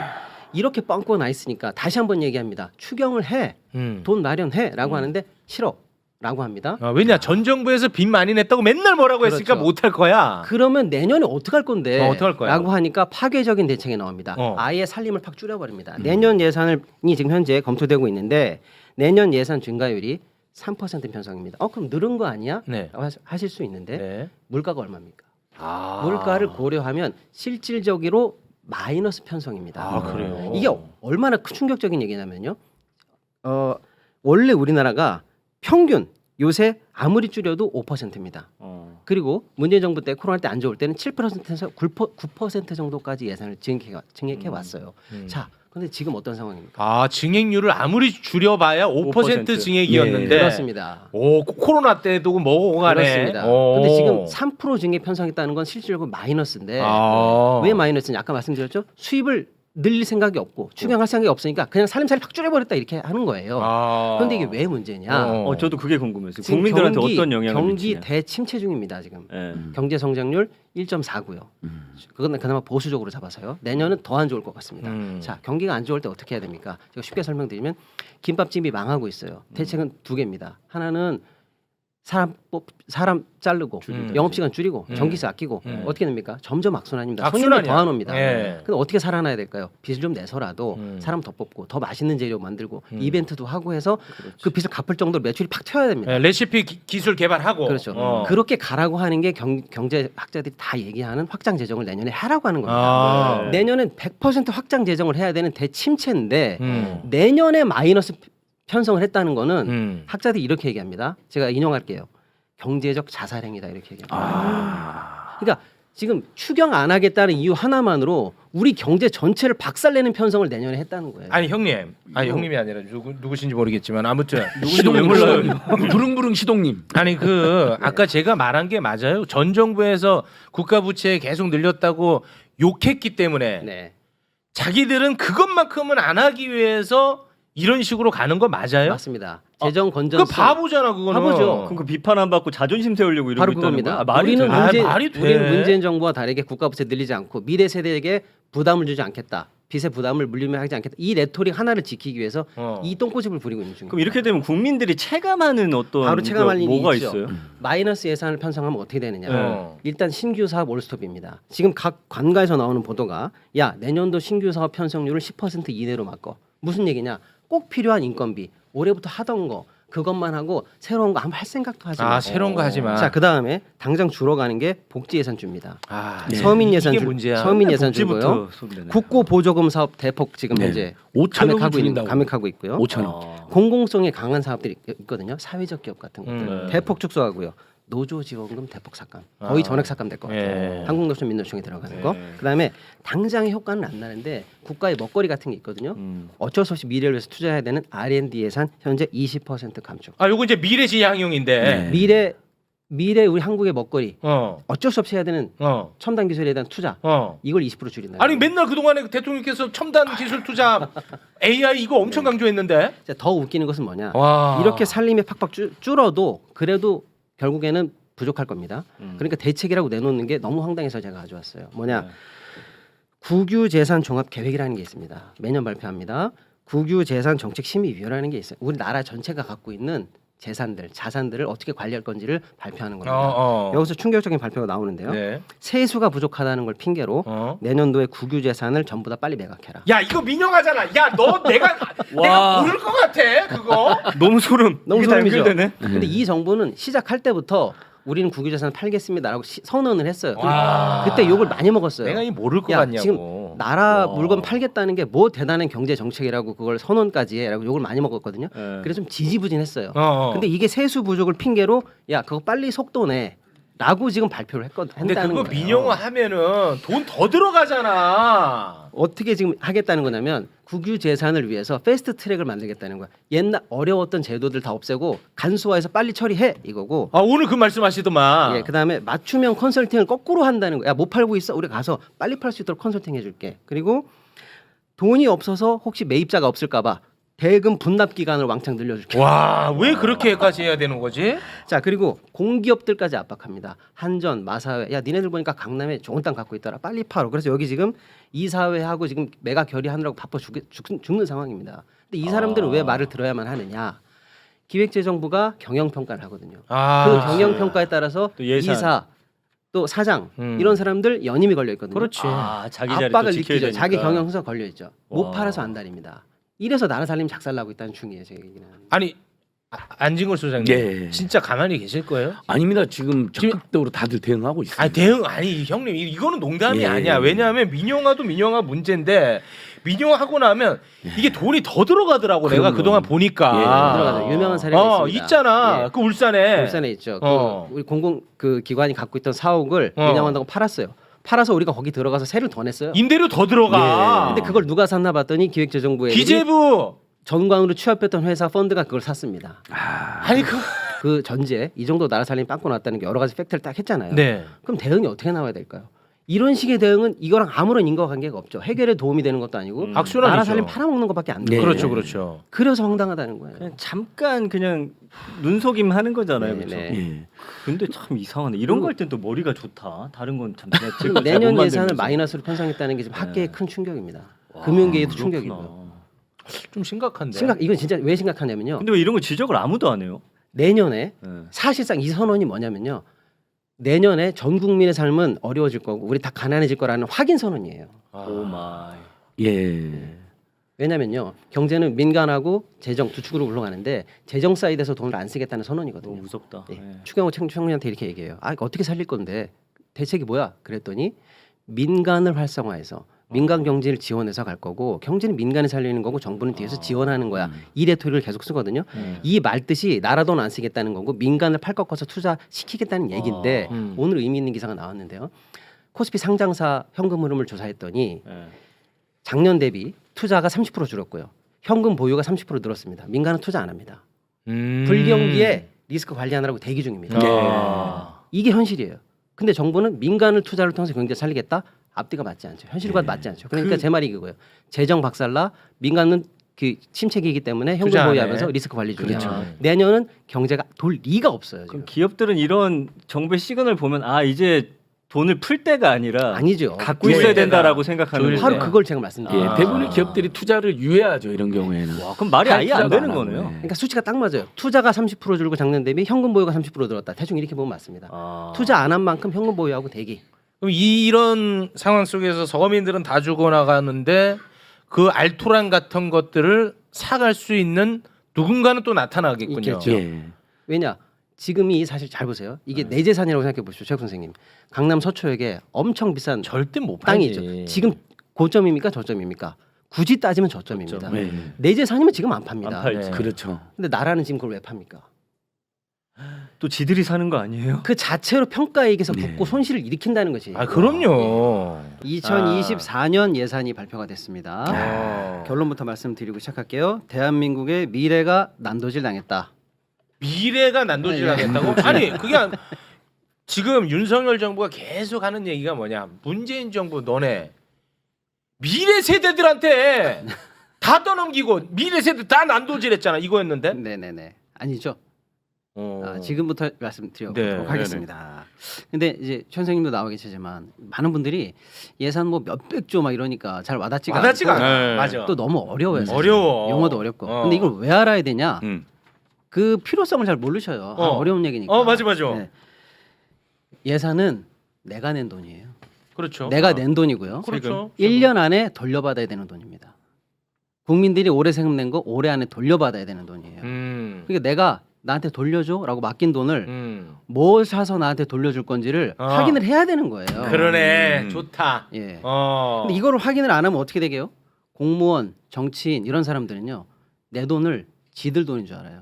이렇게 빵꾸가 나 있으니까 다시 한번 얘기합니다. 추경을 해, 돈 마련해라고 하는데 싫어라고 합니다. 왜냐 전 정부에서 빚 많이 냈다고 맨날 뭐라고 했으니까 그렇죠. 못할 거야. 그러면 내년에 어떡할 건데? 어떡할 거야? 라고 하니까 파괴적인 대책이 나옵니다. 아예 살림을 팍 줄여버립니다. 내년 예산이 지금 현재 검토되고 있는데 내년 예산 증가율이 3% 편성입니다. 그럼 늘은 거 아니야? 네. 라고 하실 수 있는데 네. 물가가 얼마입니까? 물가를 고려하면 실질적으로 마이너스 편성입니다. 그래요. 이게 얼마나 충격적인 얘기냐면요. 원래 우리나라가 평균 요새 아무리 줄여도 5%입니다. 그리고 문재인 정부 때 코로나 때 안 좋을 때는 7%에서 9% 정도까지 예산을 증액해 왔어요. 자, 그런데 지금 어떤 상황입니까? 증액률을 아무리 줄여봐야 5% 증액이었는데. 그렇습니다. 코로나 때도 뭐고 간에. 그렇습니다. 근데 지금 3% 증액 편성했다는 건 실질적으로 마이너스인데 왜 마이너스냐? 아까 말씀드렸죠. 수입을 늘릴 생각이 없고 추경할 생각이 없으니까 그냥 살림살이 팍 줄여버렸다 이렇게 하는 거예요. 그런데 이게 왜 문제냐? 저도 그게 궁금했어요. 지금 국민들한테 어떤 영향을 경기 미치냐. 대침체 중입니다 지금. 예. 경제 성장률 1.4고요. 그건 그나마 보수적으로 잡아서요. 내년은 더 안 좋을 것 같습니다. 자, 경기가 안 좋을 때 어떻게 해야 됩니까? 제가 쉽게 설명드리면 김밥집이 망하고 있어요. 대책은 두 개입니다. 하나는 사람 자르고 영업시간 줄이고 전기세 아끼고 어떻게 됩니까? 점점 악순환입니다. 손님을 악순환이야. 더 안 옵니다. 예. 근데 어떻게 살아나야 될까요? 빚을 좀 내서라도 사람 더 뽑고 더 맛있는 재료 만들고 이벤트도 하고 해서 그 빚을 갚을 정도로 매출이 팍 튀어야 됩니다. 레시피 기술 개발하고. 그렇죠. 그렇게 가라고 하는 게 경제학자들이 다 얘기하는 확장 재정을 내년에 하라고 하는 겁니다. 내년엔 100% 확장 재정을 해야 되는 대침체인데 내년에 마이너스 편성을 했다는 거는 학자들이 이렇게 얘기합니다. 제가 인용할게요. 경제적 자살행위다 이렇게 얘기합니다. 그러니까 지금 추경 안 하겠다는 이유 하나만으로 우리 경제 전체를 박살내는 편성을 내년에 했다는 거예요. 아니 형님, 형님이 아니라 누구신지 모르겠지만 아무튼 시동님 몰라요. 부릉부릉 시동님. 아니 아까 제가 말한 게 맞아요. 전 정부에서 국가 부채 계속 늘렸다고 욕했기 때문에 네. 자기들은 그것만큼은 안 하기 위해서 이런 식으로 가는 거 맞아요? 맞습니다. 재정 건전성. 그 바보잖아 그거는. 바보죠. 그럼 그 비판 안 받고 자존심 세우려고 이러고 바로 있다는 그겁니다. 거야? 말이 우리는 되나? 말이 돼. 우리는 문재인 정부와 다르게 국가 부채 늘리지 않고 미래 세대에게 부담을 주지 않겠다. 빚의 부담을 물리면 하지 않겠다. 이 레토릭 하나를 지키기 위해서 이 똥꼬집을 부리고 있는 중입니다. 그럼 이렇게 되면 국민들이 체감하는 어떤 바로 체감할 일이 뭐가 있죠. 있어요? 마이너스 예산을 편성하면 어떻게 되느냐? 일단 신규 사업 올스톱입니다. 지금 각 관가에서 나오는 보도가 야 내년도 신규 사업 편성률을 10% 이내로 바꿔. 무슨 얘기냐? 꼭 필요한 인건비 올해부터 하던 거 그것만 하고 새로운 거 한번 할 생각도 하지 마. 새로운 거 하지 마. 자, 그다음에 당장 줄어가는 게 복지 예산 줍니다. 네. 서민 예산 이게 문제야. 서민 예산 복지부터 주고요. 소리내네. 국고 보조금 사업 대폭 지금 네. 현재 5천억을 줄인다고. 감액하고 있고요. 5천억. 공공성에 강한 사업들이 있거든요. 사회적 기업 같은 것들 네. 대폭 축소하고요. 노조 지원금 대폭 삭감. 거의 전액 삭감될 것 같아요. 예. 한국노총민노총에 들어가는 거. 그다음에 당장의 효과는 안 나는데 국가의 먹거리 같은 게 있거든요. 어쩔 수 없이 미래를 위해서 투자해야 되는 R&D 예산 현재 20% 감축. 요거 이제 미래지향용인데. 미래 미래 우리 한국의 먹거리 어. 어쩔 수 없이 해야 되는 어. 첨단 기술에 대한 투자 어. 이걸 20% 줄인다. 아니 맨날 그동안에 대통령께서 첨단 기술 투자 AI 이거 엄청 강조했는데. 자, 더 웃기는 것은 뭐냐? 와. 이렇게 살림에 팍팍 줄어도 그래도 결국에는 부족할 겁니다. 그러니까 대책이라고 내놓는 게 너무 황당해서 제가 가져왔어요. 뭐냐? 국유재산 종합 계획이라는 게 있습니다. 매년 발표합니다. 국유재산 정책 심의위원회라는 게 있어요. 우리나라 전체가 갖고 있는 재산들, 자산들을 어떻게 관리할 건지를 발표하는 겁니다. 여기서 충격적인 발표가 나오는데요. 네. 세수가 부족하다는 걸 핑계로 내년도에 국유재산을 전부 다 빨리 매각해라. 야 이거 민영하잖아. 야 너 내가 모를 것 같아 그거. 너무 소름. 너무 이게 다 소름이죠. 연결되네. 근데 이 정부는 시작할 때부터 우리는 국유재산을 팔겠습니다라고 선언을 했어요. 와. 그때 욕을 많이 먹었어요. 내가 이 모를 것 야, 같냐고. 지금 나라 물건 팔겠다는 게 뭐 대단한 경제 정책이라고 그걸 선언까지 해라고 욕을 많이 먹었거든요. 네. 그래서 좀 지지부진했어요. 어. 근데 이게 세수 부족을 핑계로 야 그거 빨리 속도 내라고 지금 발표를 근데 했다는 그거 거예요. 민영화 하면은 돈 더 들어가잖아. 어떻게 지금 하겠다는 거냐면 국유 재산을 위해서 패스트 트랙을 만들겠다는 거야. 옛날 어려웠던 제도들 다 없애고 간소화해서 빨리 처리해 이거고. 아 오늘 그 말씀하시더만. 예, 그다음에 맞춤형 컨설팅을 거꾸로 한다는 거야. 야, 못 팔고 있어. 우리 가서 빨리 팔 수 있도록 컨설팅 해줄게. 그리고 돈이 없어서 혹시 매입자가 없을까봐 대금 분납 기간을 왕창 늘려줄게. 와왜 그렇게까지 해야 되는 거지? 자 그리고 공기업들까지 압박합니다. 한전, 마사회, 야 니네들 보니까 강남에 좋은 땅 갖고 있더라. 빨리 팔어. 그래서 여기 지금 이사회하고 지금 매각 결의하느라고 바빠 죽는 상황입니다. 근데 이 사람들은 왜 말을 들어야만 하느냐? 기획재정부가 경영평가를 하거든요. 그 경영평가에 따라서 또 예산. 이사 또 사장 이런 사람들 연임이 걸려 있거든요. 그렇지. 자기 자리 압박을 또 지켜야 느끼죠. 되니까. 자기 경영서 걸려 있죠. 못 와. 팔아서 안달입니다. 이래서 나라 살림 작살나고 있다는 중이에요. 제 얘기는. 아니 안진걸 소장님 예. 진짜 가만히 계실 거예요? 아닙니다. 지금 적극적으로 다들 대응하고 있어요. 아니 대응 아니 형님 이거는 농담이 예. 아니야. 왜냐하면 민영화도 민영화 문제인데 민영화하고 나면 이게 돈이 더 들어가더라고. 내가 그럼요. 그동안 보니까. 들어가죠. 유명한 사례가 있습니다. 있잖아. 예. 그 울산에. 울산에 있죠. 어. 그 우리 공공 그 기관이 갖고 있던 사옥을 분양한다고 팔았어요. 팔아서 우리가 거기 들어가서 세를 더 냈어요. 임대료 더 들어가. 근데 그걸 누가 샀나 봤더니 기획재정부에 기재부. 전광으로 취업했던 회사 펀드가 그걸 샀습니다. 아니 그 전제 이 정도 나라 살림 빵꾸 났다는 게 여러 가지 팩트를 딱 했잖아요. 네. 그럼 대응이 어떻게 나와야 될까요? 이런 식의 대응은 이거랑 아무런 인과관계가 없죠. 해결에 도움이 되는 것도 아니고 악순환이죠. 나라 살림 팔아먹는 것밖에 안 돼요. 그렇죠, 그렇죠. 그래서 황당하다는 거예요. 그냥 잠깐 그냥 눈속임 하는 거잖아요. 네, 그렇죠? 네. 예. 근데 참 이상하네. 이런 거 할 땐 또 머리가 좋다. 다른 건 참 그리고 내년 예산을 마이너스로 편성했다는 게 지금 학계에 큰 충격입니다. 금융계에도 충격이고요. 좀 심각한데. 이건 진짜 왜 심각하냐면요. 근데 왜 이런 거 지적을 아무도 안 해요? 내년에 네. 사실상 이 선언이 뭐냐면요. 내년에 전 국민의 삶은 어려워질 거고 우리 다 가난해질 거라는 확인 선언이에요. 오 마이. 예. 왜냐면요. 경제는 민간하고 재정 두 축으로 굴러가는데 재정 사이드에서 돈을 안 쓰겠다는 선언이거든요. 너무 무섭다. 예. 네. 추경호 총리한테 이렇게 얘기해요. 아, 이거 어떻게 살릴 건데 대책이 뭐야? 그랬더니 민간을 활성화해서 민간 경제를 지원해서 갈 거고 경제는 민간이 살리는 거고 정부는 뒤에서 지원하는 거야. 이 레토릭을 계속 쓰거든요. 이 말뜻이 나라 돈 안 쓰겠다는 거고 민간을 팔 꺾어서 투자시키겠다는 얘기인데 오늘 의미 있는 기사가 나왔는데요. 코스피 상장사 현금 흐름을 조사했더니 네. 작년 대비 투자가 30% 줄었고요. 현금 보유가 30% 늘었습니다. 민간은 투자 안 합니다. 불경기에 리스크 관리하느라고 대기 중입니다. 이게 현실이에요. 근데 정부는 민간을 투자를 통해서 경제 살리겠다? 앞뒤가 맞지 않죠. 현실과 맞지 않죠. 그러니까 제 말이 그거예요. 재정 박살나 민간은 그 침체기이기 때문에 현금 투자 안 보유하면서 해. 리스크 관리 중이야. 그렇죠. 내년은 경제가 돌 리가 없어요. 지금. 그럼 기업들은 이런 정부의 시그널을 보면 아 이제 돈을 풀 때가 아니라 아니죠. 갖고 있어야 된다라고 생각하는 조일 거예요. 바로 그걸 제가 말씀드려요. 예. 대부분의 기업들이 투자를 유예하죠. 이런 경우에는. 와, 그럼 말이 아예 안 되는 거네요. 그러니까 수치가 딱 맞아요. 투자가 30% 줄고 작년 대비 현금 보유가 30% 늘었다. 대충 이렇게 보면 맞습니다. 투자 안 한 만큼 현금 보유하고 대기. 그럼 이런 상황 속에서 서민들은 다 죽어나가는데 그 알토란 같은 것들을 사갈 수 있는 누군가는 또 나타나겠군요. 있겠죠. 예. 왜냐? 지금이 사실 잘 보세요. 이게 내 재산이라고 생각해 보십시오, 최 선생님. 강남 서초역에 엄청 비싼 절대 못 땅이 팔지. 있죠. 지금 고점입니까, 저점입니까? 굳이 따지면 저점입니다. 네. 내 재산이면 지금 안 팝니다. 안 팔지. 네. 그렇죠. 근데 나라는 지금 그걸 왜 팝니까? 또 지들이 사는 거 아니에요? 그 자체로 평가액에서 네. 붙고 손실을 일으킨다는 것이. 아 그럼요. 2024년 예산이 발표가 됐습니다. 어. 결론부터 말씀드리고 시작할게요. 대한민국의 미래가 난도질 당했다. 미래가 난도질하겠다고? 아니 그게 지금 윤석열 정부가 계속 하는 얘기가 뭐냐? 문재인 정부 너네 미래 세대들한테 다 떠넘기고 미래 세대 다 난도질했잖아 이거였는데. 네네네. 아니죠. 어. 지금부터 말씀드려보도록 네, 하겠습니다. 근데 이제 최 선생님도 나와 계시지만 많은 분들이 예산 뭐 몇백조 막 이러니까 잘 와닿지가 와닿지가 않고 않아. 네. 맞아. 또 너무 어려워요. 사실. 어려워. 용어도 어렵고. 어. 근데 이걸 왜 알아야 되냐? 음. 그 필요성을 잘 모르셔요. 어. 어려운 얘기니까. 맞아. 네. 예산은 내가 낸 돈이에요. 그렇죠. 내가 낸 돈이고요. 그렇죠. 1년 안에 돌려받아야 되는 돈입니다. 국민들이 올해 세금 낸 거 올해 안에 돌려받아야 되는 돈이에요. 그러니까 내가 나한테 돌려줘라고 맡긴 돈을 뭘 사서 나한테 돌려줄 건지를 확인을 해야 되는 거예요. 그러네. 좋다. 예. 어. 근데 이거를 확인을 안 하면 어떻게 되게요? 공무원, 정치인 이런 사람들은요 내 돈을 지들 돈인 줄 알아요.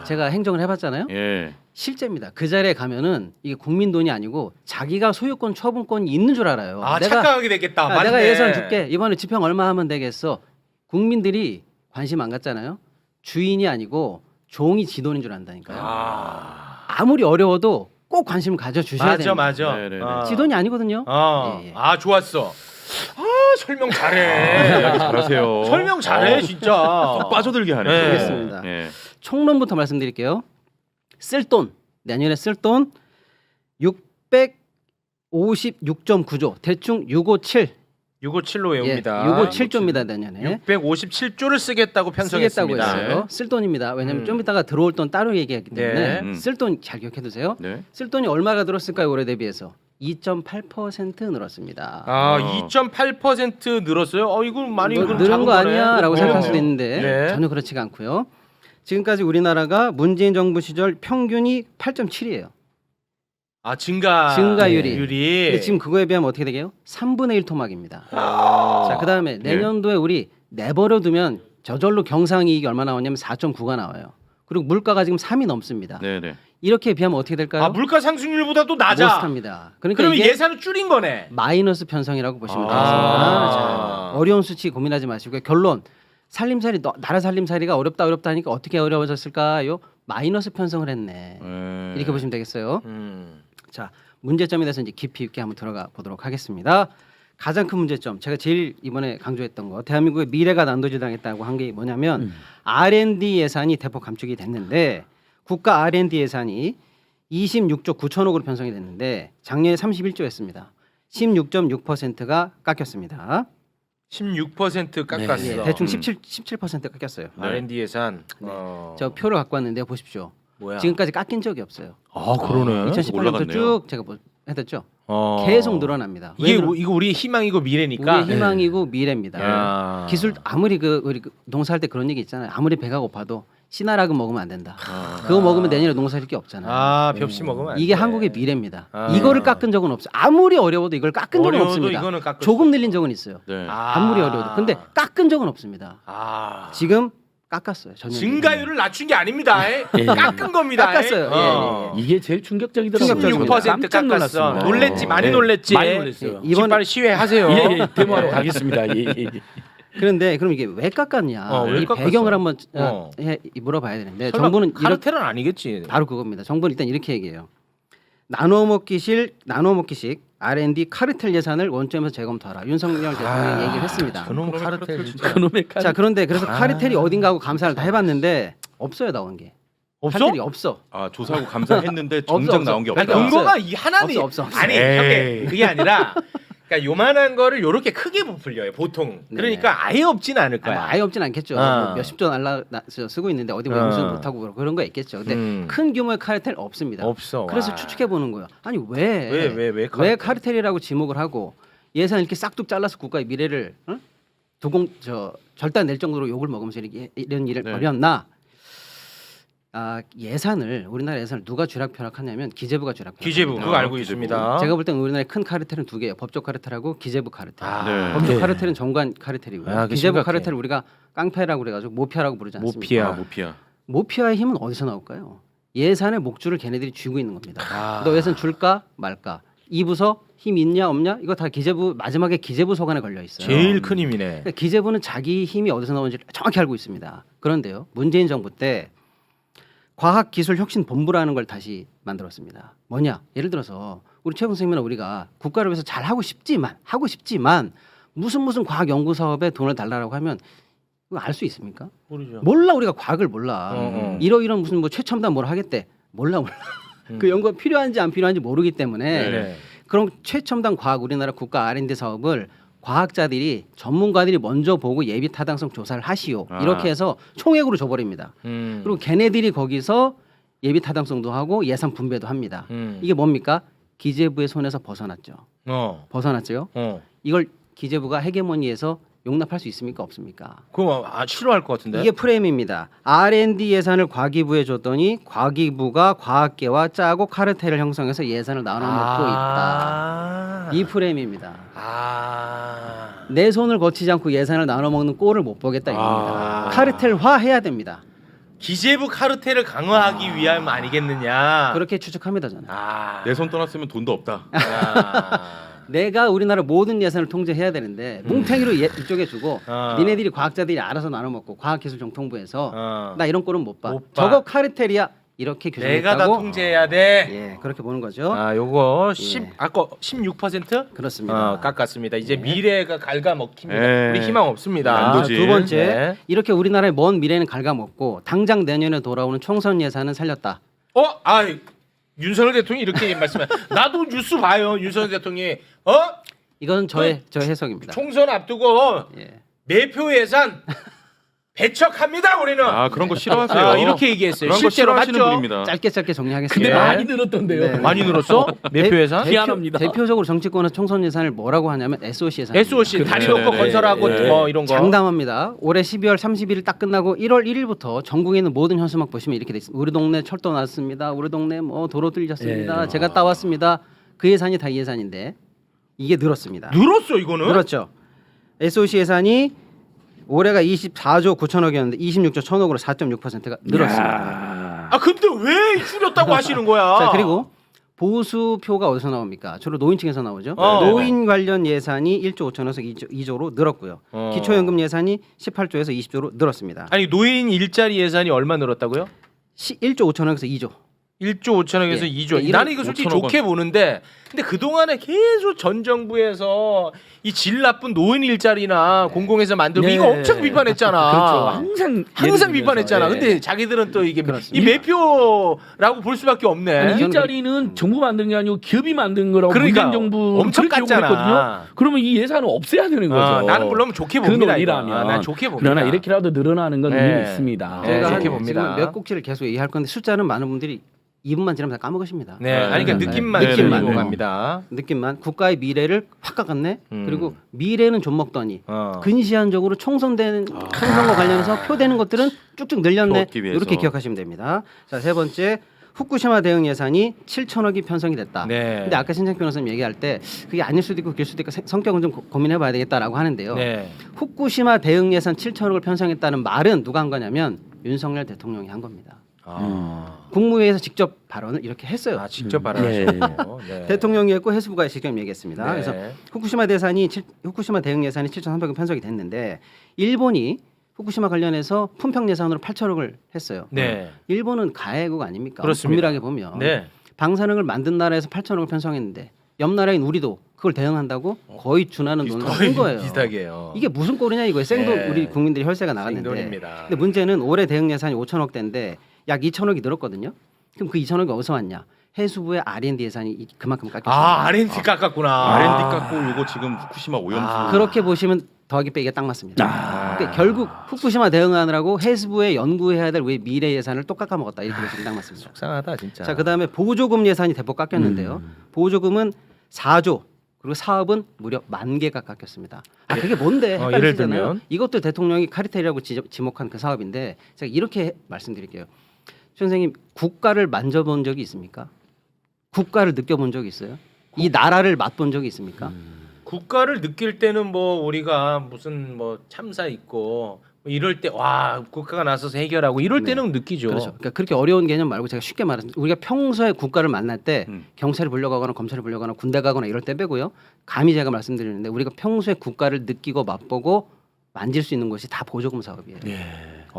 제가 행정을 해봤잖아요. 예. 실제입니다. 그 자리에 가면은 이게 국민 돈이 아니고 자기가 소유권, 처분권이 있는 줄 알아요. 착각하게 되겠다. 맞네. 내가 예산 줄게. 이번에 집행 얼마 하면 되겠어. 국민들이 관심 안 갖잖아요. 주인이 아니고 종이 지 돈인 줄 안다니까요. 아무리 어려워도 꼭 관심을 가져주셔야 돼요. 맞아. 네네네. 지 돈이 아니거든요. 예, 예. 좋았어. 설명 잘해. 잘하세요. 설명 잘해 진짜. 쏙 빠져들게 하네. 네. 알겠습니다. 예. 총론부터 말씀드릴게요. 쓸 돈, 내년에 쓸 돈 656.9조, 대충 657. 657로 외웁니다. 657조입니다 내년에. 657조를 쓰겠다고 쓰겠다고 편성했습니다. 했어요. 쓸 돈입니다. 왜냐하면 좀 이따가 들어올 돈 따로 얘기하기 때문에 네. 쓸 돈 잘 기억해 두세요. 네. 쓸 돈이 얼마가 늘었을까요 올해 대비해서? 2.8% 늘었습니다. 2.8% 늘었어요. 이거 많이 뭐 그럼 늘은 작은 거 거네. 아니야라고 생각할 수도 있는데 네. 전혀 그렇지가 않고요. 지금까지 우리나라가 문재인 정부 시절 평균이 8.7이에요. 증가율이. 근데 지금 그거에 비하면 어떻게 되게요? 3분의 1 토막입니다. 자, 그다음에 내년도에 우리 내버려 두면 저절로 경상이익이 얼마 나오냐면 4.9가 나와요. 그리고 물가가 지금 3이 넘습니다. 네네. 이렇게 비하면 어떻게 될까요? 물가 상승률보다 또 낮아. 못합니다. 그러니까 그러면 이게 예산을 줄인 거네. 마이너스 편성이라고 보시면 되겠습니다. 자, 어려운 수치 고민하지 마시고요. 결론 살림살이 나라 살림살이가 어렵다 하니까 어떻게 어려워졌을까요? 마이너스 편성을 했네. 이렇게 보시면 되겠어요. 자, 문제점에 대해서 이제 깊이 있게 한번 들어가 보도록 하겠습니다. 가장 큰 문제점, 제가 제일 이번에 강조했던 거, 대한민국의 미래가 난도질당했다고 한 게 뭐냐면 R&D 예산이 대폭 감축이 됐는데 국가 R&D 예산이 26조 9천억으로 편성이 됐는데 작년에 31조였습니다. 16.6%가 깎였습니다. 16% 깎았어. 예, 대충 17% 깎였어요. R&D 예산. 저 표를 갖고 왔는데 보십시오. 뭐야? 지금까지 깎인 적이 없어요. 그러네. 2018년부터 올라갔네요. 쭉 제가 해뒀죠. 계속 늘어납니다. 이게 왜 이거 우리의 희망이고 미래니까. 우리의 희망이고 미래입니다. 기술 아무리 우리 농사할 때 그런 얘기 있잖아요. 아무리 배가 고파도 씨나락은 먹으면 안 된다. 그거 먹으면 내년에 농사할 게 없잖아요. 벽시 먹으면 안 이게 돼. 한국의 미래입니다. 이거를 깎은 적은 없어요. 아무리 어려워도 이걸 깎은 적은 어려워도 없습니다. 이거는 깎을 조금 늘린 적은 있어요. 네. 아무리 어려워도. 근데 깎은 적은 없습니다. 지금 깎았어요. 전혀. 증가율을 낮춘 게 아닙니다. 깎은 겁니다. 깎았어요. 예, 예. 이게 제일 충격적이더라고요. 16% 깜짝 깎았어. 놀랐습니다. 놀랬지, 많이 네. 놀랬지. 많이 놀랐어요. 이번- 이번 빨리 시위하세요. 예, 데모하러 가겠습니다. 예. 그런데 그럼 이게 왜 깎았냐? 왜 이 깎았어? 배경을 한번 어. 물어봐야 되는데 설마 정부는 이렇게 카르텔은 아니겠지. 바로 그겁니다. 정부는 일단 이렇게 얘기해요. 나눠먹기식 R&D 카르텔 예산을 원점에서 재검토하라. 윤석열 대통령이 얘기를 했습니다. 그놈 카르텔 진짜. 그놈의 칼. 자, 그런데 그래서 카르텔이 어딘가 하고 감사를 다 해봤는데 없어요, 나온 게. 없어? 카르텔이 없어. 조사하고 감사했는데 정작 없어. 나온 게 아니, 없다. 없어요. 근거가 이 하나는 없어. 아니 에이. 형님, 그게 아니라 그러니까 요만한 거를 요렇게 크게 부풀려요 보통. 그러니까 아예 없진 않을 거야. 아예 없진 않겠죠. 뭐 몇십조 쓰고 있는데 어디 뭐 영수증 못하고 그런 거 있겠죠. 근데 큰 규모의 카르텔 없습니다. 없어. 그래서 와. 추측해 보는 거예요. 아니 왜 카르텔? 카르텔이라고 지목을 하고 예산 이렇게 싹둑 잘라서 국가의 미래를 절단 낼 정도로 욕을 먹으면서 이런 일을 벌였나? 예산을 우리나라 예산을 누가 쥐락펴락하냐면 기재부가 쥐락펴락. 기재부 그거 알고 있습니다. 제가 볼 때는 우리나라의 큰 카르텔은 두 개예요. 법적 카르텔하고 기재부 카르텔. 네. 법적 카르텔은 정관 카르텔이고요. 그게 기재부 심각해. 카르텔을 우리가 깡패라고 그래가지고 모피아라고 부르지 않습니까? 모피아. 모피아의 힘은 어디서 나올까요? 예산의 목줄을 걔네들이 쥐고 있는 겁니다. 너 예산 줄까 말까? 이 부서 힘 있냐 없냐? 이거 다 기재부 마지막에 기재부 소관에 걸려 있어요. 제일 큰 힘이네. 그러니까 기재부는 자기 힘이 어디서 나오는지 정확히 알고 있습니다. 그런데요, 문재인 정부 때 과학기술혁신본부라는 걸 다시 만들었습니다. 뭐냐? 예를 들어서 우리 최 선생님이나 우리가 국가를 위해서 잘 하고 싶지만 무슨 과학 연구 사업에 돈을 달라고 하면 그거 알 수 있습니까? 모르죠. 몰라. 우리가 과학을 몰라. 이런 무슨 뭐 최첨단 뭘 하겠대. 몰라. 그 연구가 필요한지 안 필요한지 모르기 때문에 네. 그럼 최첨단 과학 우리나라 국가 R&D 사업을 과학자들이 전문가들이 먼저 보고 예비 타당성 조사를 하시오. 이렇게 해서 총액으로 줘버립니다. 그리고 걔네들이 거기서 예비 타당성도 하고 예산 분배도 합니다. 이게 뭡니까? 기재부의 손에서 벗어났죠. 벗어났죠. 이걸 기재부가 헤게모니에서 용납할 수 있습니까? 없습니까? 그럼 싫어할 것 같은데. 이게 프레임입니다. R&D 예산을 과기부에 줬더니 과기부가 과학계와 짜고 카르텔을 형성해서 예산을 나눠 먹고 있다. 이 프레임입니다. 내 손을 거치지 않고 예산을 나눠 먹는 꼴을 못 보겠다 이겁니다. 카르텔화 해야 됩니다. 기재부 카르텔을 강화하기 위함 아니겠느냐. 그렇게 추측합니다 저는. 내 손 떠났으면 돈도 없다. 내가 우리나라 모든 예산을 통제해야 되는데 뭉탱이로 이쪽에 주고 니네들이 과학자들이 알아서 나눠 먹고 과학기술정통부에서 나 이런 꼴은 못 봐. 못 봐. 저거 카르텔이야. 이렇게 내가 다 규정했다고. 통제해야 돼. 예, 그렇게 보는 거죠. 요거 예. 아까 16%? 그렇습니다. 깎았습니다. 이제 미래가 갉아먹힙니다. 예. 우리 희망 없습니다. 안도지. 두 번째, 네. 이렇게 우리나라의 먼 미래는 갉아먹고 당장 내년에 돌아오는 총선 예산은 살렸다. 윤석열 대통령이 이렇게 말씀해. 나도 뉴스 봐요. 윤석열 대통령이 이건 저의 해석입니다. 총선 앞두고 예. 매표 예산 배척합니다. 우리는. 그런 거 싫어하세요. 이렇게 얘기했어요. 그런 거 실제로 싫어하시는 맞죠? 분입니다. 짧게 정리하겠습니다. 근데 예. 많이 늘었던데요. 네. 많이 늘었어? 매표 예산? 희한합니다. 대표적으로 정치권에서 총선 예산을 뭐라고 하냐면 SOC 예산. SOC 다리 놓고 네, 건설하고 네. 뭐 이런 거. 장담합니다. 올해 12월 30일 딱 끝나고 1월 1일부터 전국에 있는 모든 현수막 보시면 이렇게 돼 있습니다. 우리 동네 철도 났습니다. 우리 동네 뭐 도로 뚫렸습니다. 예. 제가 따왔습니다. 그 예산이 다 이 예산인데 이게 늘었습니다. 늘었어 이거는? 늘었죠. SOC 예산이 올해가 24조 9천억이었는데 26조 1천억으로 4.6%가 늘었습니다. 근데 왜 줄였다고 하시는 거야? 자, 그리고 보수표가 어디서 나옵니까? 주로 노인층에서 나오죠. 어. 노인 관련 예산이 1조 5천에서 2조로 늘었고요. 기초연금 예산이 18조에서 20조로 늘었습니다. 아니 노인 일자리 예산이 얼마 늘었다고요? 1조 5천억에서 2조. 1조 5천억에서 예. 2조. 예, 나는 이거 솔직히 5천억 좋게 보는데 근데 그동안에 계속 전 정부에서 이 질 나쁜 노인 일자리나 공공에서 만들고 네. 이거 엄청 비판했잖아. 그렇죠. 항상 항상 비판했잖아. 예. 근데 자기들은 또 이게 이 그렇습니다. 매표라고 볼 수밖에 없네. 아니, 일자리는 정부 만든 게 아니고 기업이 만든 거라고 그러니까 문재인 정부 엄청 깠잖아. 그러면 이 예산을 없애야 되는 거죠. 나는 물론 좋게 그 봅니다. 이거. 논리라면. 난 좋게 봅니다. 그러나 이렇게라도 늘어나는 건 네. 의미 있습니다. 네, 제가 좋게 한 봅니다. 지금 몇 꼭지를 계속 얘기할 건데 숫자는 많은 분들이 2분만 지나면 다 까먹으십니다. 네, 아니 그러니까 네. 느낌만 느낌만. 느끼고 갑니다. 느낌만 국가의 미래를 확 깎았네. 그리고 미래는 좀 먹더니 어. 근시안적으로 총선과 관련해서 표되는 것들은 쭉쭉 늘렸네. 표 얻기 위해서. 이렇게 기억하시면 됩니다. 자, 세 번째 후쿠시마 대응 예산이 7천억이 편성이 됐다. 네. 근데 아까 신장 변호사님 얘기할 때 그게 아닐 수도 있고 그럴 수도 있고 성격은 좀 고민해봐야 되겠다라고 하는데요. 네. 후쿠시마 대응 예산 7천억을 편성했다는 말은 누가 한 거냐면 윤석열 대통령이 한 겁니다. 국무회의에서 직접 발언을 이렇게 했어요. 직접 발언하시고. 네. 대통령이 했고 해수부가 직접 얘기했습니다. 네. 그래서 후쿠시마 대응 예산이 7,300억 편성이 됐는데 일본이 후쿠시마 관련해서 품평 예산으로 8천억을 했어요. 네. 일본은 가해국 아닙니까? 그렇습니다. 엄밀하게 보면 네. 방사능을 만든 나라에서 8천억을 편성했는데 옆 나라인 우리도 그걸 대응한다고 거의 준하는 돈을 거의 쓴 거예요. 비슷하게요. 이게 무슨 꼴이냐 이거예요. 생돈 네. 우리 국민들이 혈세가 나갔는데. 생돈입니다. 근데 문제는 올해 대응 예산이 5천억대인데 약 2천억이 늘었거든요. 그럼 그 2천억이 어디서 왔냐? 해수부의 R&D 예산이 그만큼 깎였습니다. R&D 깎았구나. R&D 깎고 요거 지금 후쿠시마 오염수. 그렇게 보시면 더하기 빼기가 딱 맞습니다. 그러니까 결국 후쿠시마 대응하느라고 해수부에 연구해야 될 우리 미래 예산을 또 깎아 먹었다 이렇게 보시면 딱 맞습니다. 속상하다 진짜. 자, 그다음에 보조금 예산이 대폭 깎였는데요. 보조금은 4조 그리고 사업은 무려 10,000개가 깎였습니다. 그게 뭔데? 예를 헷갈리시잖아요. 들면? 이것도 대통령이 카르텔이라고 지목한 그 사업인데 제가 이렇게 말씀드릴게요. 선생님 국가를 만져본 적이 있습니까? 국가를 느껴본 적이 있어요? 이 나라를 맛본 적이 있습니까? 국가를 느낄 때는 뭐 우리가 무슨 뭐 참사 있고 뭐 이럴 때 와 국가가 나서서 해결하고 이럴 네. 때는 느끼죠. 그렇죠. 그러니까 그렇게 어려운 개념 말고 제가 쉽게 말했습니다. 우리가 평소에 국가를 만날 때 경찰을 불려가거나 검찰을 불려가거나 군대 가거나 이럴 때 빼고요. 감히 제가 말씀드리는데 우리가 평소에 국가를 느끼고 맛보고 만질 수 있는 것이 다 보조금 사업이에요.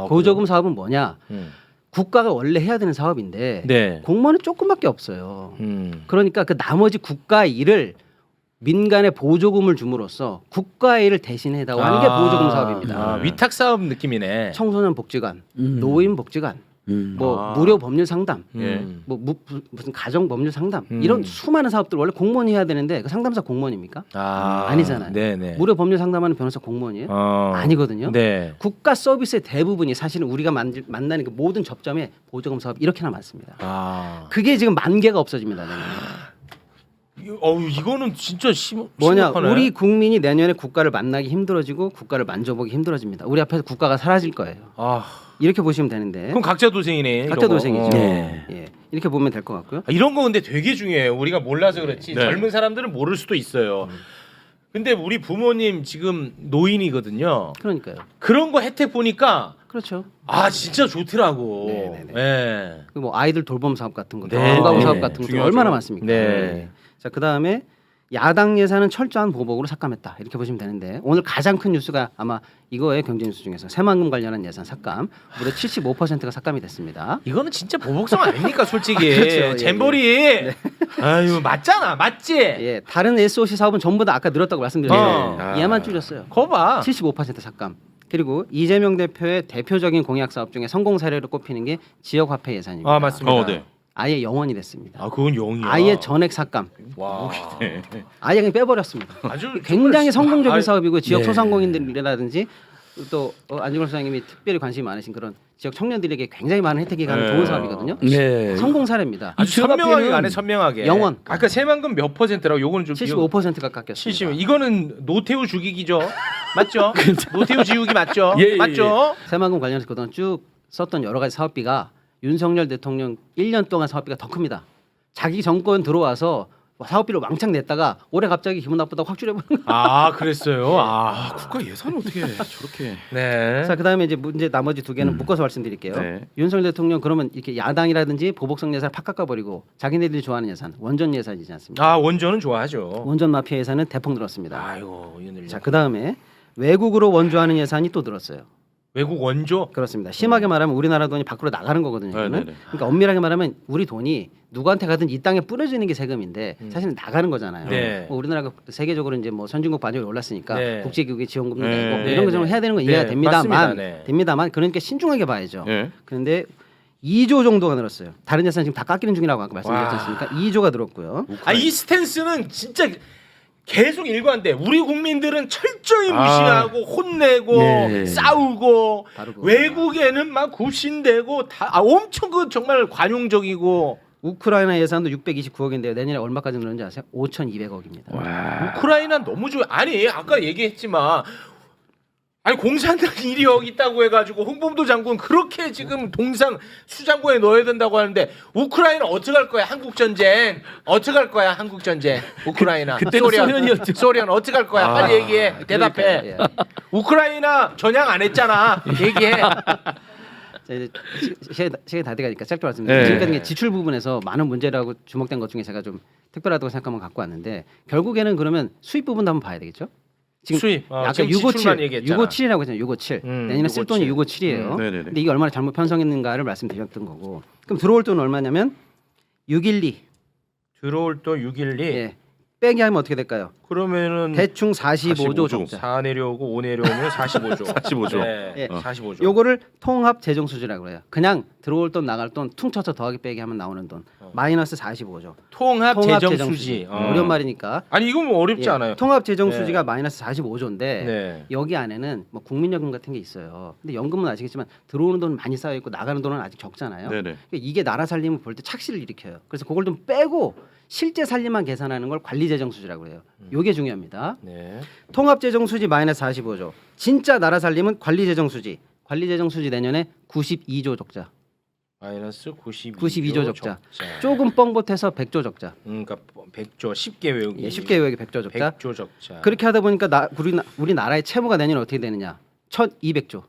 보조금 사업은 뭐냐? 국가가 원래 해야 되는 사업인데 네. 공무원은 조금밖에 없어요. 그러니까 그 나머지 국가 일을 민간에 보조금을 줌으로써 국가의 일을 대신해다오 하는 게 보조금 사업입니다. 아, 위탁 사업 느낌이네. 청소년 복지관, 노인 복지관, 뭐 무료 법률 상담, 뭐 무슨 가정 법률 상담 이런 수많은 사업들 원래 공무원이 해야 되는데 그 상담사 공무원입니까? 아니잖아요. 네네. 무료 법률 상담하는 변호사 공무원이에요? 아니거든요. 네. 국가 서비스의 대부분이 사실은 우리가 만나는 그 모든 접점에 보조금 사업 이렇게나 많습니다. 그게 지금 10,000개가 없어집니다. 내년에. 이거는 진짜 뭐냐? 심각하네. 우리 국민이 내년에 국가를 만나기 힘들어지고 국가를 만져보기 힘들어집니다. 우리 앞에서 국가가 사라질 거예요. 이렇게 보시면 되는데. 그럼 각자 도생이네. 각자 도생이죠. 네. 예. 이렇게 보면 될 것 같고요. 이런 거 근데 되게 중요해요. 우리가 몰라서 그렇지 네. 젊은 사람들은 모를 수도 있어요. 근데 우리 부모님 지금 노인이거든요. 그러니까요. 그런 거 혜택 보니까 그렇죠. 아 진짜 좋더라고. 네네네. 네. 그 뭐 아이들 돌봄 사업 같은 거, 네, 방과후 네. 사업 같은 거 중요하죠. 얼마나 많습니까? 네. 자, 그다음에 야당 예산은 철저한 보복으로 삭감했다. 이렇게 보시면 되는데 오늘 가장 큰 뉴스가 아마 이거의 경제 뉴스 중에서 새만금 관련한 예산 삭감 무려 75%가 삭감이 됐습니다. 이거는 진짜 보복성 아닙니까, 솔직히. 그렇죠. 예, 잼버리. 아유 맞잖아, 맞지. 예, 다른 SOC 사업은 전부 다 아까 늘었다고 말씀드렸는데 아. 얘만 줄였어요. 거봐. 75% 삭감. 그리고 이재명 대표의 대표적인 공약 사업 중에 성공 사례로 꼽히는 게 지역 화폐 예산입니다. 아 맞습니다. 네. 아예 영원이 됐습니다. 아 그건 영이야. 아예 전액 삭감. 와. 아예 그냥 빼버렸습니다. 아주 굉장히 정말 성공적인 아, 사업이고 지역 네. 소상공인들이라든지 또 안중걸 소장님이 특별히 관심이 많으신 그런 지역 청년들에게 굉장히 많은 혜택이 가는 네. 좋은 사업이거든요. 네. 성공 사례입니다. 아주 지역 선명하게 앞에는 가네, 선명하게. 영원. 아까 새만금 몇 %라고 요거는 좀 75%가 깎였습니다. 70. 이거는 노태우 죽이기죠. 맞죠? 노태우 지우기 맞죠? 예, 예, 맞죠? 새만금 관련해서 그동안 쭉 썼던 여러 가지 사업비가 윤석열 대통령 1년 동안 사업비가 더 큽니다. 자기 정권 들어와서 사업비를 왕창 냈다가 올해 갑자기 기분 나쁘다고 확 줄여버린 거예요. 아 그랬어요. 아. 국가 예산을 어떻게 저렇게? 네. 자, 그다음에 이제 문제 나머지 두 개는 묶어서 말씀드릴게요. 네. 윤석열 대통령 그러면 이렇게 야당이라든지 보복성 예산을 팍 깎아버리고 자기네들이 좋아하는 예산 원전 예산이지 않습니까? 아 원전은 좋아하죠. 원전 마피아 예산은 대폭 늘었습니다. 아이고 이늘. 자, 그다음에 외국으로 원조하는 예산이 또 늘었어요. 외국 원조. 그렇습니다. 심하게 말하면 우리나라 돈이 밖으로 나가는 거거든요. 이거는. 네네네. 그러니까 엄밀하게 말하면 우리 돈이 누구한테 가든 이 땅에 뿌려지는 게 세금인데 사실은 나가는 거잖아요. 네. 뭐 우리나라가 세계적으로 이제 뭐 선진국 반열에 올랐으니까 네. 국제기구에 지원금도 네. 내고 네, 이런 거 좀 네. 해야 되는 건 네, 이해가 됩니다만 맞습니다. 네. 됩니다만 그러니까 신중하게 봐야죠. 예. 그런데 2조 정도가 늘었어요. 다른 예산 지금 다 깎이는 중이라고 아까 말씀드렸지 않습니까? 2조가 늘었고요. 이 스탠스는 진짜 계속 일관돼. 우리 국민들은 철저히 무시하고 혼내고 네. 싸우고 바로 외국에는 막 굽신대고 다 엄청 그 정말 관용적이고. 우크라이나 예산도 629억인데요. 내년에 얼마까지 늘었는지 아세요? 5,200억입니다. 우크라이나 너무 좋아. 아니 아까 얘기했지만 아니 공산당 일이 여기 있다고 해가지고 홍범도 장군 그렇게 지금 동상 수장고에 넣어야 된다고 하는데 우크라이나 어떻게 할 거야? 한국 전쟁 어떻게 할 거야? 한국 전쟁 우크라이나 그때는 소련이었죠. 소련 어떻게 할 거야? 빨리 얘기해. 대답해. 그러니까요. 예. 우크라이나 전향 안 했잖아. 얘기해. 자, 이제 시간이 다 돼가니까 짧게 말씀드릴게요. 네. 지금까지 지출 부분에서 많은 문제라고 주목된 것 중에 제가 좀 특별하다고 생각하면 갖고 왔는데 결국에는 그러면 수입 부분도 한번 봐야 되겠죠. 지금 수입. 아까 지금 657, 지출만 얘기했잖아. 657이라고 했잖아요. 657. 내년에 쓸 657. 돈이 657이에요. 네네네. 근데 이게 얼마나 잘못 편성했는가를 말씀드렸던 거고. 그럼 들어올 돈은 얼마냐면 612. 들어올 돈 612. 예. 빼기 하면 어떻게 될까요? 그러면 대충 45조 45조. 적자. 4 내려오고 5 내려오면 45조. 45조. 네. 예. 45조. 요거를 통합 재정 수지라고 해요. 그냥 들어올 돈 나갈 돈 퉁쳐서 더하기 빼기 하면 나오는 돈. 마이너스 45조. 통합 재정 수지. 어려운 말이니까. 아니 이건 뭐 어렵지 예, 않아요. 통합 재정 네. 수지가 마이너스 45조인데 네. 여기 안에는 뭐 국민연금 같은 게 있어요. 근데 연금은 아시겠지만 들어오는 돈은 많이 쌓여 있고 나가는 돈은 아직 적잖아요. 네네. 그러니까 이게 나라 살림을 볼 때 착시를 일으켜요. 그래서 그걸 좀 빼고 실제 살림만 계산하는 걸 관리 재정 수지라고 해요. 요게 중요합니다. 네. 통합 재정 수지 마이너스 45조. 진짜 나라 살림은 관리 재정 수지. 관리 재정 수지 내년에 92조 적자. 마이너스 92조 적자. 조금 뻥бот해서 100조 적자. 그러니까 100조 쉽게 외우기. 예, 쉽게 외우기 100조 적자. 100조 적자. 그렇게 하다 보니까 우리나라의 채무가 내년에 어떻게 되느냐? 1,200조.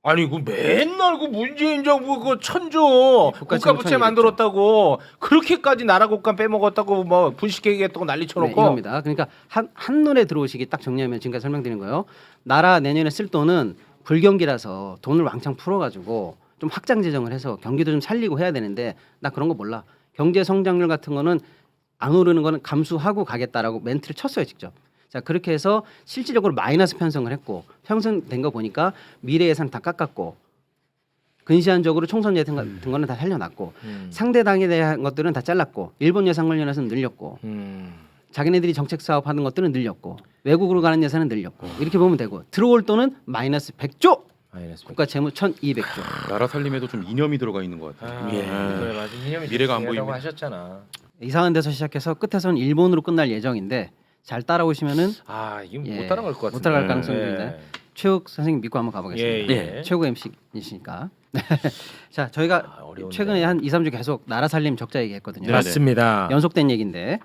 아니 그 맨날 그 문재인 정부 그 천조 국가 국가부채 채무 만들었다고 그렇게까지 나라 국감 빼먹었다고 뭐 분식 얘기했다고 난리 네, 쳐놓고. 이겁니다. 그러니까 한눈에 들어오시기 딱 정리하면 지금까지 설명드린 거예요. 나라 내년에 쓸 돈은 불경기라서 돈을 왕창 풀어가지고 좀 확장 재정을 해서 경기도 좀 살리고 해야 되는데 나 그런 거 몰라. 경제 성장률 같은 거는 안 오르는 거는 감수하고 가겠다라고 멘트를 쳤어요 직접. 자 그렇게 해서 실질적으로 마이너스 편성을 했고 편성된 거 보니까 미래 예산 다 깎았고 근시안적으로 총선 예산 같은 거는 다 살려놨고 상대 당에 대한 것들은 다 잘랐고 일본 예산 관련해서는 늘렸고 자기네들이 정책 사업 하는 것들은 늘렸고 외국으로 가는 예산은 늘렸고 이렇게 보면 되고 들어올 돈은 마이너스 100조 국가 채무 1,200조. 나라 살림에도 좀 이념이 들어가 있는 것 같아요. 예. 그래 맞아. 이념이 미래가 안 중요하다고 보입니다. 하셨잖아. 이상한 데서 시작해서 끝에서는 일본으로 끝날 예정인데 잘 따라오시면은 아 이거 예, 못 따라갈 것 같은데. 못 따라갈 가능성이 있는데 최욱 선생님 믿고 한번 가보겠습니다. 예. 최고 MC이시니까. 자 저희가 어려운데. 최근에 한 2, 3주 계속 나라 살림 적자 얘기했거든요. 맞습니다. 연속된 얘기인데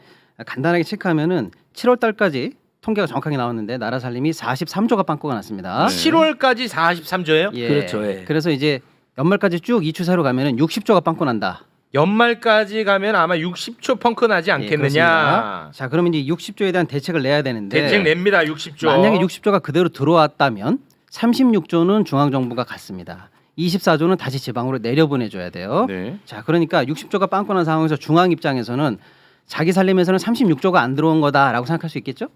간단하게 체크하면은 7월 달까지 통계가 정확하게 나왔는데 나라 살림이 43조가 빵꾸가 났습니다. 7월까지 43조예요? 예. 그렇죠, 예. 그래서 이제 연말까지 쭉 이 추세로 가면은 60조가 빵꾸 난다. 연말까지 가면 아마 60조 펑크 나지 예, 않겠느냐. 그렇습니다. 자, 그러면 이제 60조에 대한 대책을 내야 되는데 대책 냅니다. 60조. 만약에 60조가 그대로 들어왔다면 36조는 중앙 정부가 갖습니다. 24조는 다시 지방으로 내려보내줘야 돼요. 네. 자, 그러니까 60조가 빵꾸 난 상황에서 중앙 입장에서는 자기 살림에서는 36조가 안 들어온 거다라고 생각할 수 있겠죠?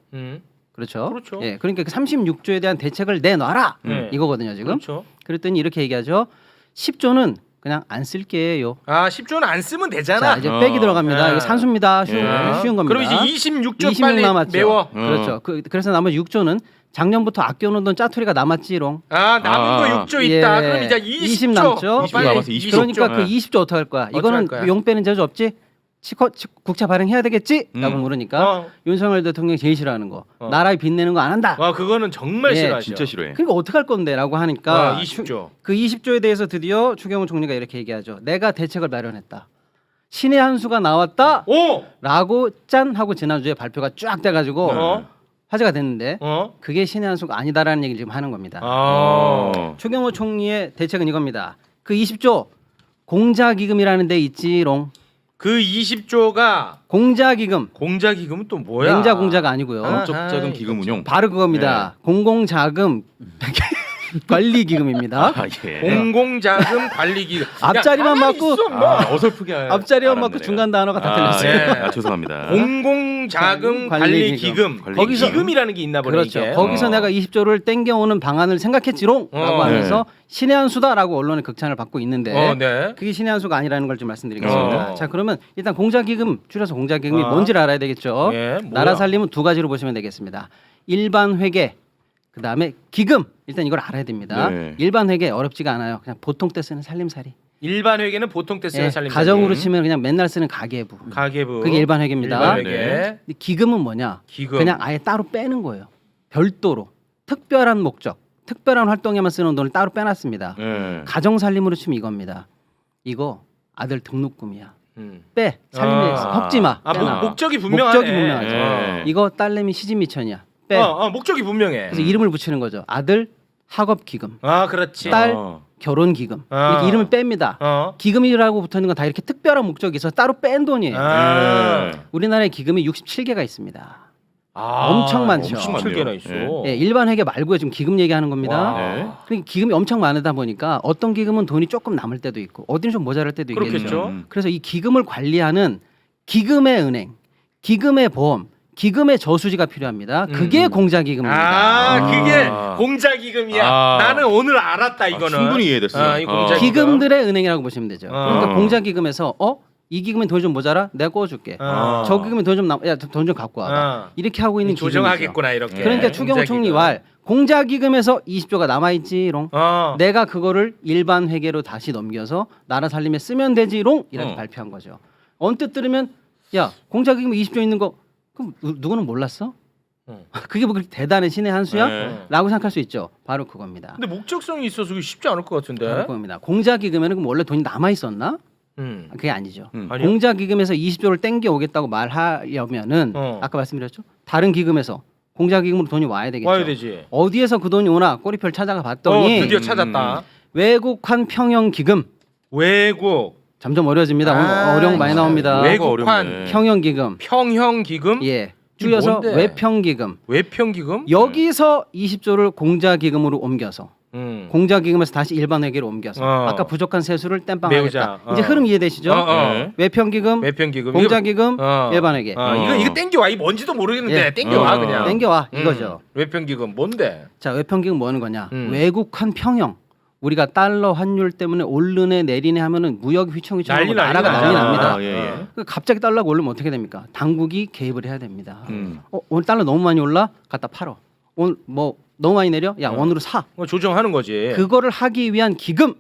그렇죠. 그렇죠. 예, 그러니까 그 36조에 대한 대책을 내놔라 이거거든요 지금. 그렇죠. 그랬더니 이렇게 얘기하죠. 10조는 그냥 안 쓸게요. 아 10조는 안 쓰면 자 되잖아. 이제 빼기 들어갑니다. 예. 이거 산수입니다. 쉬운 겁니다. 그럼 이제 26조 26 빨리 남았죠. 메워. 그렇죠. 그래서 나머지 6조는 작년부터 아껴놓은 돈 짜투리가 남았지롱. 아 남은 거 6조 있다. 그럼 이제 20조. 남죠. 20 남았어, 20조. 그러니까 그 20조 어떻게 할 거야? 어떡할 이거는 거야? 용 빼는 재주 없지? 국채 발행해야 되겠지? 라고 물으니까 윤석열 대통령이 제일 싫어하는 거. 나라에 빚내는 거 안 한다. 아 그거는 정말 예, 싫어하죠. 진짜 싫어해. 그러니까 어떻게 할 건데? 라고 하니까 20조. 그 20조에 대해서 드디어 추경호 총리가 이렇게 얘기하죠. 내가 대책을 마련했다. 신의 한 수가 나왔다. 오. 라고 짠 하고 지난주에 발표가 쫙 돼가지고 화제가 됐는데 그게 신의 한 수가 아니다라는 얘기를 지금 하는 겁니다. 추경호 총리의 대책은 이겁니다. 그 20조 공자기금이라는 데 있지롱. 그 20조가 공자기금. 공자기금은 또 뭐야? 맹자 공자가 아니고요. 법적자금 기금 운용. 바로 그겁니다. 공공자금 관리기금입니다. 아, 예. 공공자금 관리기금. 앞자리만 맞고 어설프게 앞자리만 맞고 중간 단어가 다 틀렸어요. 예. 아, 죄송합니다. 공공자금 관리기금. 거기서 기금이라는 게 있나 보네. 그렇죠. 이게. 거기서 내가 20조를 땡겨오는 방안을 생각했지롱 라고 하면서 신의 한 수다라고 언론의 극찬을 받고 있는데 네. 그게 신의 한 수가 아니라는 걸 좀 말씀드리겠습니다. 자 그러면 일단 공자기금 줄여서 공자기금이 뭔지를 알아야 되겠죠. 예, 뭐야? 나라 살림은 두 가지로 보시면 되겠습니다. 일반 회계 그다음에 기금 일단 이걸 알아야 됩니다. 네. 일반 회계 어렵지가 않아요. 그냥 보통 때 쓰는 살림살이. 일반 회계는 보통 때 쓰는 예, 살림. 가정으로 치면 그냥 맨날 쓰는 가계부. 가계부. 그게 일반 회계입니다. 일반 회계. 근데 기금은 뭐냐? 기금. 그냥 아예 따로 빼는 거예요. 별도로 특별한 목적, 특별한 활동에만 쓰는 돈을 따로 빼놨습니다. 네. 가정 살림으로 치면 이겁니다. 이거 아들 등록금이야. 빼 살림에 섞지 마. 빼놔. 목적이 분명하네. 목적이 분명하죠. 예. 이거 딸내미 시집 미천이야. 빼. 목적이 분명해. 그래서 이름을 붙이는 거죠. 아들 학업 기금, 아 그렇지. 딸 결혼 기금 이렇게 이름을 뺍니다. 기금이라고 붙는 건 다 이렇게 특별한 목적이 있어서 따로 뺀 돈이에요. 우리나라에 기금이 67개가 있습니다. 엄청 많죠. 엄청 많네요. 7개나 있어. 예, 일반 회계 말고요. 지금 기금 얘기하는 겁니다. 와. 네. 그러니까 기금이 엄청 많다 보니까 어떤 기금은 돈이 조금 남을 때도 있고 어디는 좀 모자랄 때도 있겠죠. 그렇겠죠. 그래서 이 기금을 관리하는 기금의 은행, 기금의 보험, 기금의 저수지가 필요합니다. 그게 공자기금입니다. 그게 공자기금이야. 나는 오늘 알았다 이거는. 충분히 이해됐어요. 이 공자기금. 기금들의 은행이라고 보시면 되죠. 그러니까 공자기금에서 이 기금에 돈 좀 모자라? 내가 꿔줄게. 저 기금에 돈 좀 야, 돈 좀 갖고 와봐. 이렇게 하고 있는 기금이죠. 조정하겠구나 이렇게. 그러니까 추경호 총리 말 공자기금에서 20조가 남아있지롱. 내가 그거를 일반 회계로 다시 넘겨서 나라 살림에 쓰면 되지롱 이렇게 발표한 거죠. 언뜻 들으면 야 공자기금 20조 있는 거 그럼 누구는 몰랐어? 그게 뭐 그렇게 대단한 신의 한 수야? 라고 생각할 수 있죠. 바로 그겁니다. 근데 목적성이 있어서 그게 쉽지 않을 것 같은데. 바로 그겁니다. 공자기금에는 그럼 원래 돈이 남아있었나? 그게 아니죠. 아니요? 공자기금에서 20조를 땡겨 오겠다고 말하려면은 아까 말씀드렸죠. 다른 기금에서 공자기금으로 돈이 와야 되겠죠. 와야 되지. 어디에서 그 돈이 오나 꼬리표를 찾아가 봤더니 드디어 찾았다. 외국환 평형기금. 외국. 점점 어려워집니다. 어려운 거 많이 나옵니다. 외국환 평형기금. 평형기금. 예. 줄여서 뭔데? 외평기금. 외평기금. 여기서 20조를 공자기금으로 옮겨서 공자기금에서 다시 일반회계로 옮겨서 아까 부족한 세수를 땜빵하겠다. 메우자. 이제 흐름 이해되시죠? 외평기금, 매편기금, 공자기금, 일반회계. 이거 땡겨와. 이 뭔지도 모르겠는데 땡겨와 그냥. 땡겨와 이거죠. 외편기금 뭔데? 자, 외평기금 뭐 하는 거냐? 외국환 평형. 우리가 달러 환율 때문에 오르네 내리네 하면은 무역 휘청휘청하고 나라가 난리 납니다. 갑자기 달러가 오르면 어떻게 됩니까? 당국이 개입을 해야 됩니다. 오늘 달러 너무 많이 올라? 갖다 팔어. 오늘 뭐 너무 많이 내려? 야 원으로 사. 조정하는 거지. 그거를 하기 위한 기금.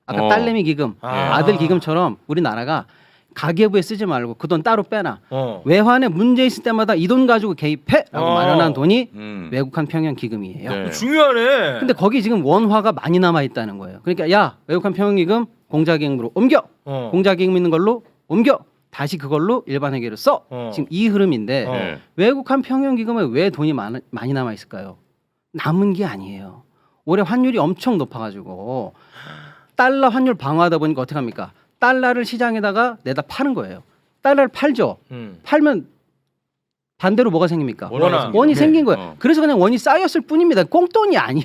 아까 딸내미 기금, 아들 기금처럼 우리나라가 가계부에 쓰지 말고 그 돈 따로 빼놔. 외환에 문제 있을 때마다 이 돈 가지고 개입해라고 마련한 돈이 외국환 평형 기금이에요. 네. 중요하네. 근데 거기 지금 원화가 많이 남아 있다는 거예요. 그러니까 야 외국환 평형 기금 공자기금으로 옮겨. 공자기금 있는 걸로 옮겨. 다시 그걸로 일반회계로 써. 지금 이 흐름인데 외국환 평형 기금에 왜 돈이 많이 남아 있을까요? 남은 게 아니에요. 올해 환율이 엄청 높아가지고 달러 환율 방어하다 보니까 어떻게 합니까? 달러를 시장에다가 내다 파는 거예요. 달러를 팔죠. 팔면 반대로 뭐가 생깁니까? 원이 생긴 거예요. 그래서 그냥 원이 쌓였을 뿐입니다. 꽁돈이 아니에요.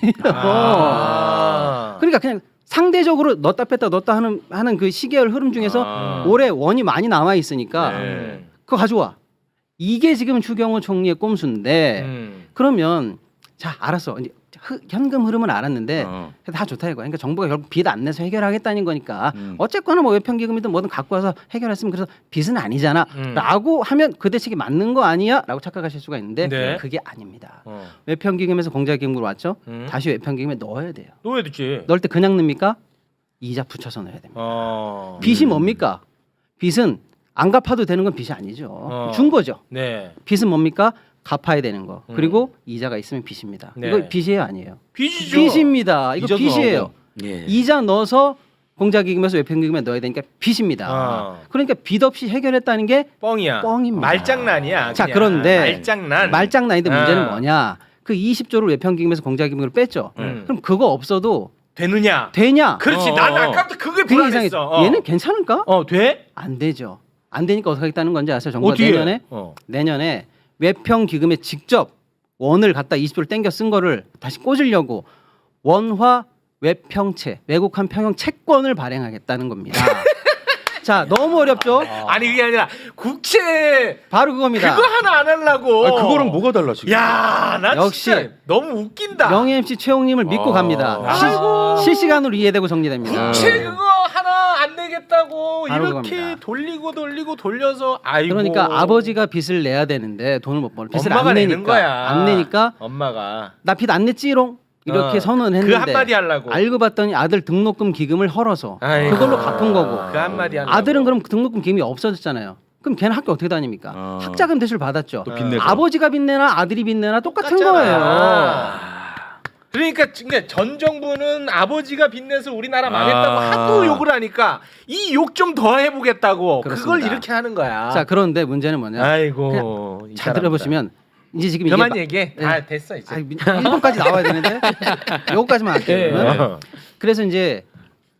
그러니까 그냥 상대적으로 넣었다 뺐다 넣었다 하는 그 시계열 흐름 중에서 올해 원이 많이 남아 있으니까 그거 가져와. 이게 지금 추경호 총리의 꼼수인데 그러면 자 알았어. 이제 현금 흐름은 알았는데 다 좋다 이거. 그러니까 정부가 결국 빚 안 내서 해결하겠다는 거니까 어쨌거나 뭐 외평기금이든 뭐든 갖고 와서 해결했으면 그래서 빚은 아니잖아라고 하면 그 대책이 맞는 거 아니야?라고 착각하실 수가 있는데 그게 아닙니다. 외평기금에서 공자기금으로 왔죠. 다시 외평기금에 넣어야 돼요. 넣어야 되지. 넣을 때 그냥 넣습니까? 이자 붙여서 넣어야 됩니다. 빚이 뭡니까? 빚은 안 갚아도 되는 건 빚이 아니죠. 준 거죠. 네. 빚은 뭡니까? 갚아야 되는 거. 그리고 이자가 있으면 빚입니다. 네. 이거 빚이에요, 아니에요? 빚이죠. 빚입니다. 이거 빚이에요. 예. 이자 넣어서 공자기금에서 외평기금에 넣어야 되니까 빚입니다. 그러니까 빚 없이 해결했다는 게 뻥이야. 뻥입니다. 말장난이야. 자, 그냥. 그런데 말장난인데 문제는 아. 뭐냐? 그 20조를 외평기금에서 공자기금으로 뺐죠. 그럼 그거 없어도 되느냐? 되냐? 그렇지. 난 아까부터 그게 그게 불안했어. 이상해. 얘는 괜찮을까? 돼? 안 되죠. 안 되니까 어떻게 하겠다는 건지 아세요? 정부가 어떻게? 내년에 외평기금에 직접 원을 갖다 20조를 땡겨 쓴 거를 다시 꽂으려고 원화 외평채, 외국환 평형 채권을 발행하겠다는 겁니다. 자, 너무 어렵죠? 아니 그게 아니라 국채 바로 그겁니다. 그거 하나 안 하려고. 그거랑 뭐가 달라 지금? 야, 나 역시 진짜 너무 웃긴다. 명예 MC 최홍님을 믿고 갑니다. 실시간으로 이해되고 정리됩니다. 국채 그거 하나 안 내겠다고 바로 이렇게 그겁니다. 돌리고 돌려서 아이고. 그러니까 아버지가 빚을 내야 되는데 돈을 못 벌어. 빚을 엄마가 안 내는 내니까 거야. 안 내니까 엄마가 나 빚 안 냈지롱 이렇게 선언을 했는데 그 한마디 하려고. 알고 봤더니 아들 등록금 기금을 헐어서 아이고. 그걸로 갚은 거고 그 한마디 하려고. 아들은 그럼 등록금 기금이 없어졌잖아요. 그럼 걔는 학교 어떻게 다닙니까? 학자금 대출 받았죠. 또 빚내서. 아버지가 빚내나 아들이 빚내나 똑같은 똑같잖아. 거예요. 그러니까 전 정부는 아버지가 빚내서 우리나라 망했다고 하도 욕을 하니까 이 욕 좀 더 해보겠다고 그렇습니다. 그걸 이렇게 하는 거야. 자, 그런데 문제는 뭐냐? 아이고 이 잘 사람들. 들어보시면 이제 지금 그만 이게 얘기해. 다 됐어 이제. 1분까지 나와야 되는데 요거까지만 할게요. 그래서 이제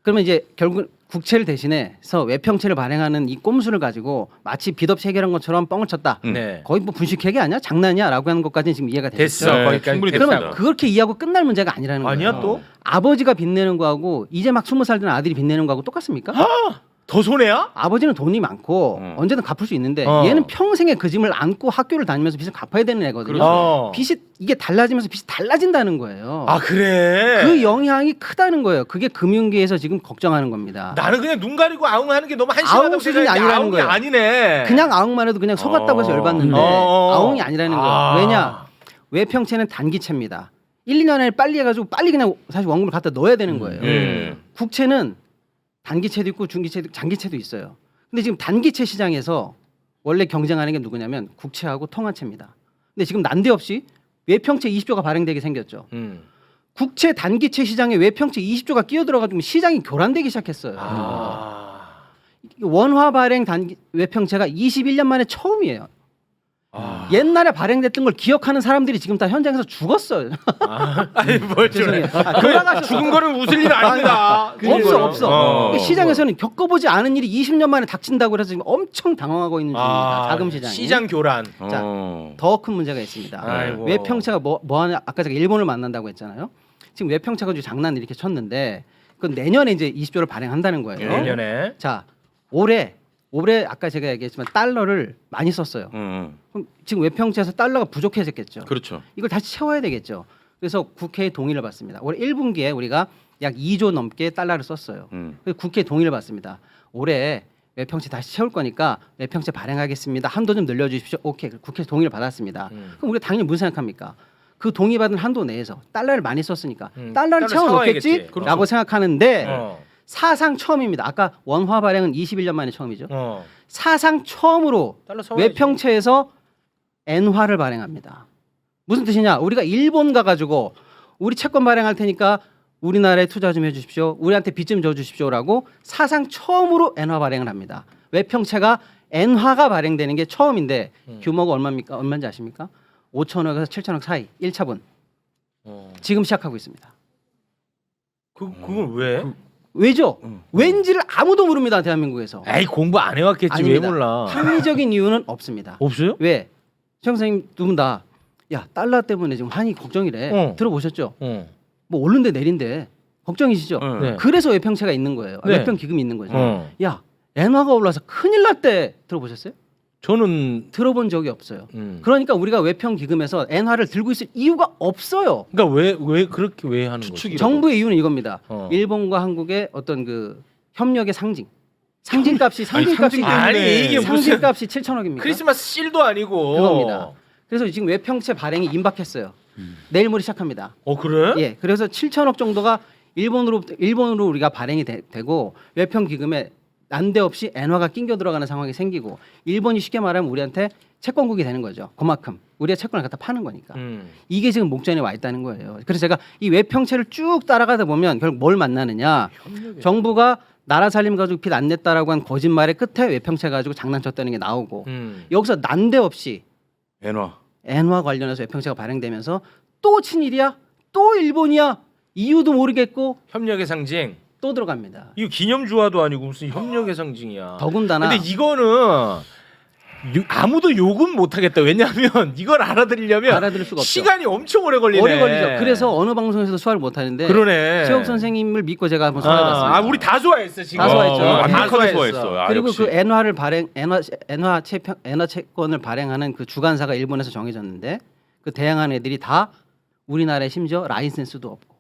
그러면 이제 결국 국채를 대신해서 외평채를 발행하는 이 꼼수를 가지고 마치 빚 없이 해결한 것처럼 뻥을 쳤다. 네. 거의 뭐 분식회계 아니야? 장난이야?라고 하는 것까지는 지금 이해가 됐어. 됐죠. 네, 거기까지 충분히 됐어. 그러면 그렇게 이해하고 끝날 문제가 아니라는 거예요. 아니야 또? 아버지가 빚내는 거하고 이제 막 20살 된 아들이 빚내는 거하고 똑같습니까? 더 손해야? 아버지는 돈이 많고 언제든 갚을 수 있는데 얘는 평생에 그 짐을 안고 학교를 다니면서 빚을 갚아야 되는 애거든요. 빚이 이게 달라지면서 빚이 달라진다는 거예요. 아 그래. 그 영향이 크다는 거예요. 그게 금융계에서 지금 걱정하는 겁니다. 나는 그냥 눈 가리고 아웅하는 게 너무 한심하다고 아웅 수준이 생각했는데 아니라는 아웅이 거예요. 아니네. 그냥 아웅만 해도 그냥 속았다고 해서 열받는데 아웅이 아니라는 거예요. 왜냐? 외평채는 단기채입니다. 1, 2년 안에 빨리 해가지고 빨리 그냥 사실 원금을 갖다 넣어야 되는 거예요. 국채는 단기채도 있고 중기채도 있고 장기채도 있어요. 근데 지금 단기채 시장에서 원래 경쟁하는 게 누구냐면 국채하고 통화채입니다. 근데 지금 난데없이 외평채 20조가 발행되게 생겼죠. 국채 단기채 시장에 외평채 20조가 끼어들어가지고 시장이 교란되기 시작했어요. 원화 발행 단기 외평채가 21년 만에 처음이에요. 옛날에 발행됐던 걸 기억하는 사람들이 지금 다 현장에서 죽었어요. 아니 뭘 죄송해요. 돌아가셨어. 죽은 거는 웃을 일 아닙니다. 없어. 시장에서는 겪어보지 않은 일이 20년 만에 닥친다고 해서 지금 엄청 당황하고 있는 중입니다. 자금 시장이. 시장 교란. 자, 더 큰 문제가 있습니다. 아이고. 외평채가 뭐 하냐? 아까 제가 일본을 만난다고 했잖아요. 지금 외평차 가지고 장난 이렇게 쳤는데 그건 내년에 이제 20조를 발행한다는 거예요. 내년에 자, 올해 아까 제가 얘기했지만 달러를 많이 썼어요. 그럼 지금 외평차에서 달러가 부족해졌겠죠. 그렇죠. 이걸 다시 채워야 되겠죠. 그래서 국회의 동의를 받습니다. 올해 1분기에 우리가 약 2조 넘게 달러를 썼어요. 그래서 국회의 동의를 받습니다. 올해 외평채 다시 채울 거니까 외평채 발행하겠습니다. 한도 좀 늘려주십시오. 오케이. 국회 동의를 받았습니다. 그럼 우리가 당연히 무슨 생각합니까? 그 동의받은 한도 내에서 달러를 많이 썼으니까 달러를 달러 채워놓겠지라고 사와야겠지. 생각하는데 어. 사상 처음입니다. 아까 원화 발행은 21년 만에 처음이죠. 어. 사상 처음으로 달러 사와야지. 외평채에서 엔화를 발행합니다. 무슨 뜻이냐? 우리가 일본 가가지고 우리 채권 발행할 테니까 우리나라에 투자 좀 해주십시오. 우리한테 빚 좀 줘주십시오라고 사상 처음으로 엔화 발행을 합니다. 외평채가 엔화가 발행되는 게 처음인데 규모가 얼마입니까? 얼마인지 아십니까? 5천억에서 7천억 사이 1차분. 지금 시작하고 있습니다. 그걸 왜? 왜죠? 왠지를 아무도 모릅니다. 대한민국에서. 에이 공부 안 해왔겠지 아닙니다. 왜 몰라? 합리적인 이유는 없습니다. 없어요? 왜? 최 선생님 두 분 다 야 달러 때문에 지금 환이 걱정이래. 들어보셨죠? 뭐 오른데 내린데 걱정이시죠? 네. 그래서 외평채가 있는 거예요. 네. 외평 기금이 있는 거죠. 어. 야 엔화가 올라서 큰일 났대. 들어보셨어요? 저는 들어본 적이 없어요. 그러니까 우리가 외평 기금에서 엔화를 들고 있을 이유가 없어요. 그러니까 왜 그렇게 왜 하는 거지? 정부의 이유는 이겁니다. 어. 일본과 한국의 어떤 그 협력의 상징값이 상징 때문에. 아니, 이게 무슨 상징값이 7천억입니까? 크리스마스 실도 아니고 그겁니다. 그래서 지금 외평채 발행이 임박했어요. 내일 모레 시작합니다. 그래? 예, 그래서 7천억 정도가 일본으로 우리가 발행이 되고 외평 기금에 난데없이 엔화가 낑겨 들어가는 상황이 생기고 일본이 쉽게 말하면 우리한테 채권국이 되는 거죠. 그만큼 우리가 채권을 갖다 파는 거니까. 이게 지금 목전에 와 있다는 거예요. 그래서 제가 이 외평채를 쭉 따라가다 보면 결국 뭘 만나느냐? 정부가 나라 살림 가지고 빚 안 냈다라고 한 거짓말의 끝에 외평채 가지고 장난쳤다는 게 나오고 여기서 난데없이 엔화 관련해서 외평채가 발행되면서 또 친일이야? 또 일본이야? 이유도 모르겠고 협력의 상징. 또 들어갑니다. 이거 기념주화도 아니고 무슨 협력의 상징이야. 더군다나 근데 이거는 아무도 욕은 못 하겠다. 왜냐하면 이걸 알아들으려면 알아들을 수가 없죠. 시간이 엄청 오래 걸리네. 오래 걸리죠. 그래서 어느 방송에서도 수화를 못 하는데 그러네. 최욱 선생님을 믿고 제가 한번 수화해봤습니다. 우리 다 좋아했어 지금. 다 좋아했죠. 다 완벽하게 좋아했어. 좋아했어. 아, 그리고 역시. 그 엔화 채권을 발행하는 그 주관사가 일본에서 정해졌는데 그 대항하는 애들이 다 우리나라에 심지어 라이센스도 없고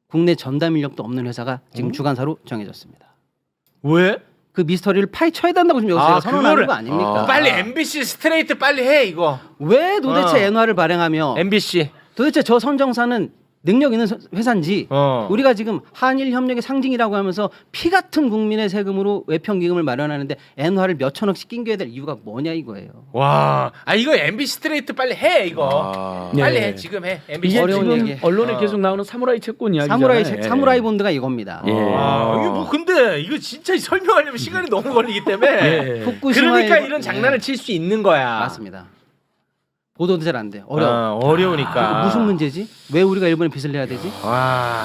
국내 전담 인력도 없는 회사가 지금 주관사로 정해졌습니다. 왜? 그 미스터리를 파헤쳐야 된다고 지금 여기서 선언하는 그거를- 거 아닙니까? 빨리 MBC 스트레이트 빨리 해 이거. 왜 도대체 엔화를 발행하며 MBC. 도대체 저 선정사는 능력 있는 회사인지 우리가 지금 한일 협력의 상징이라고 하면서 피 같은 국민의 세금으로 외평 기금을 마련하는데 엔화를 몇 천억씩 낑겨야 될 이유가 뭐냐 이거예요. 와, 이거 MBC 스트레이트 빨리 해 이거. 아. 빨리 예. 해 지금 해. MBC. 이게 어려운 지금 얘기. 언론에 계속 나오는 사무라이 채권 이야기잖아요. 사무라이 본드가 이겁니다. 예. 이게 뭐 근데 이거 진짜 설명하려면 시간이 너무 걸리기 때문에. 예. 그러니까 이런 장난을 칠 수 있는 거야. 맞습니다. 보도도 잘 안 돼. 어려워. 어려우니까. 무슨 문제지? 왜 우리가 일본에 빚을 내야 되지? 와.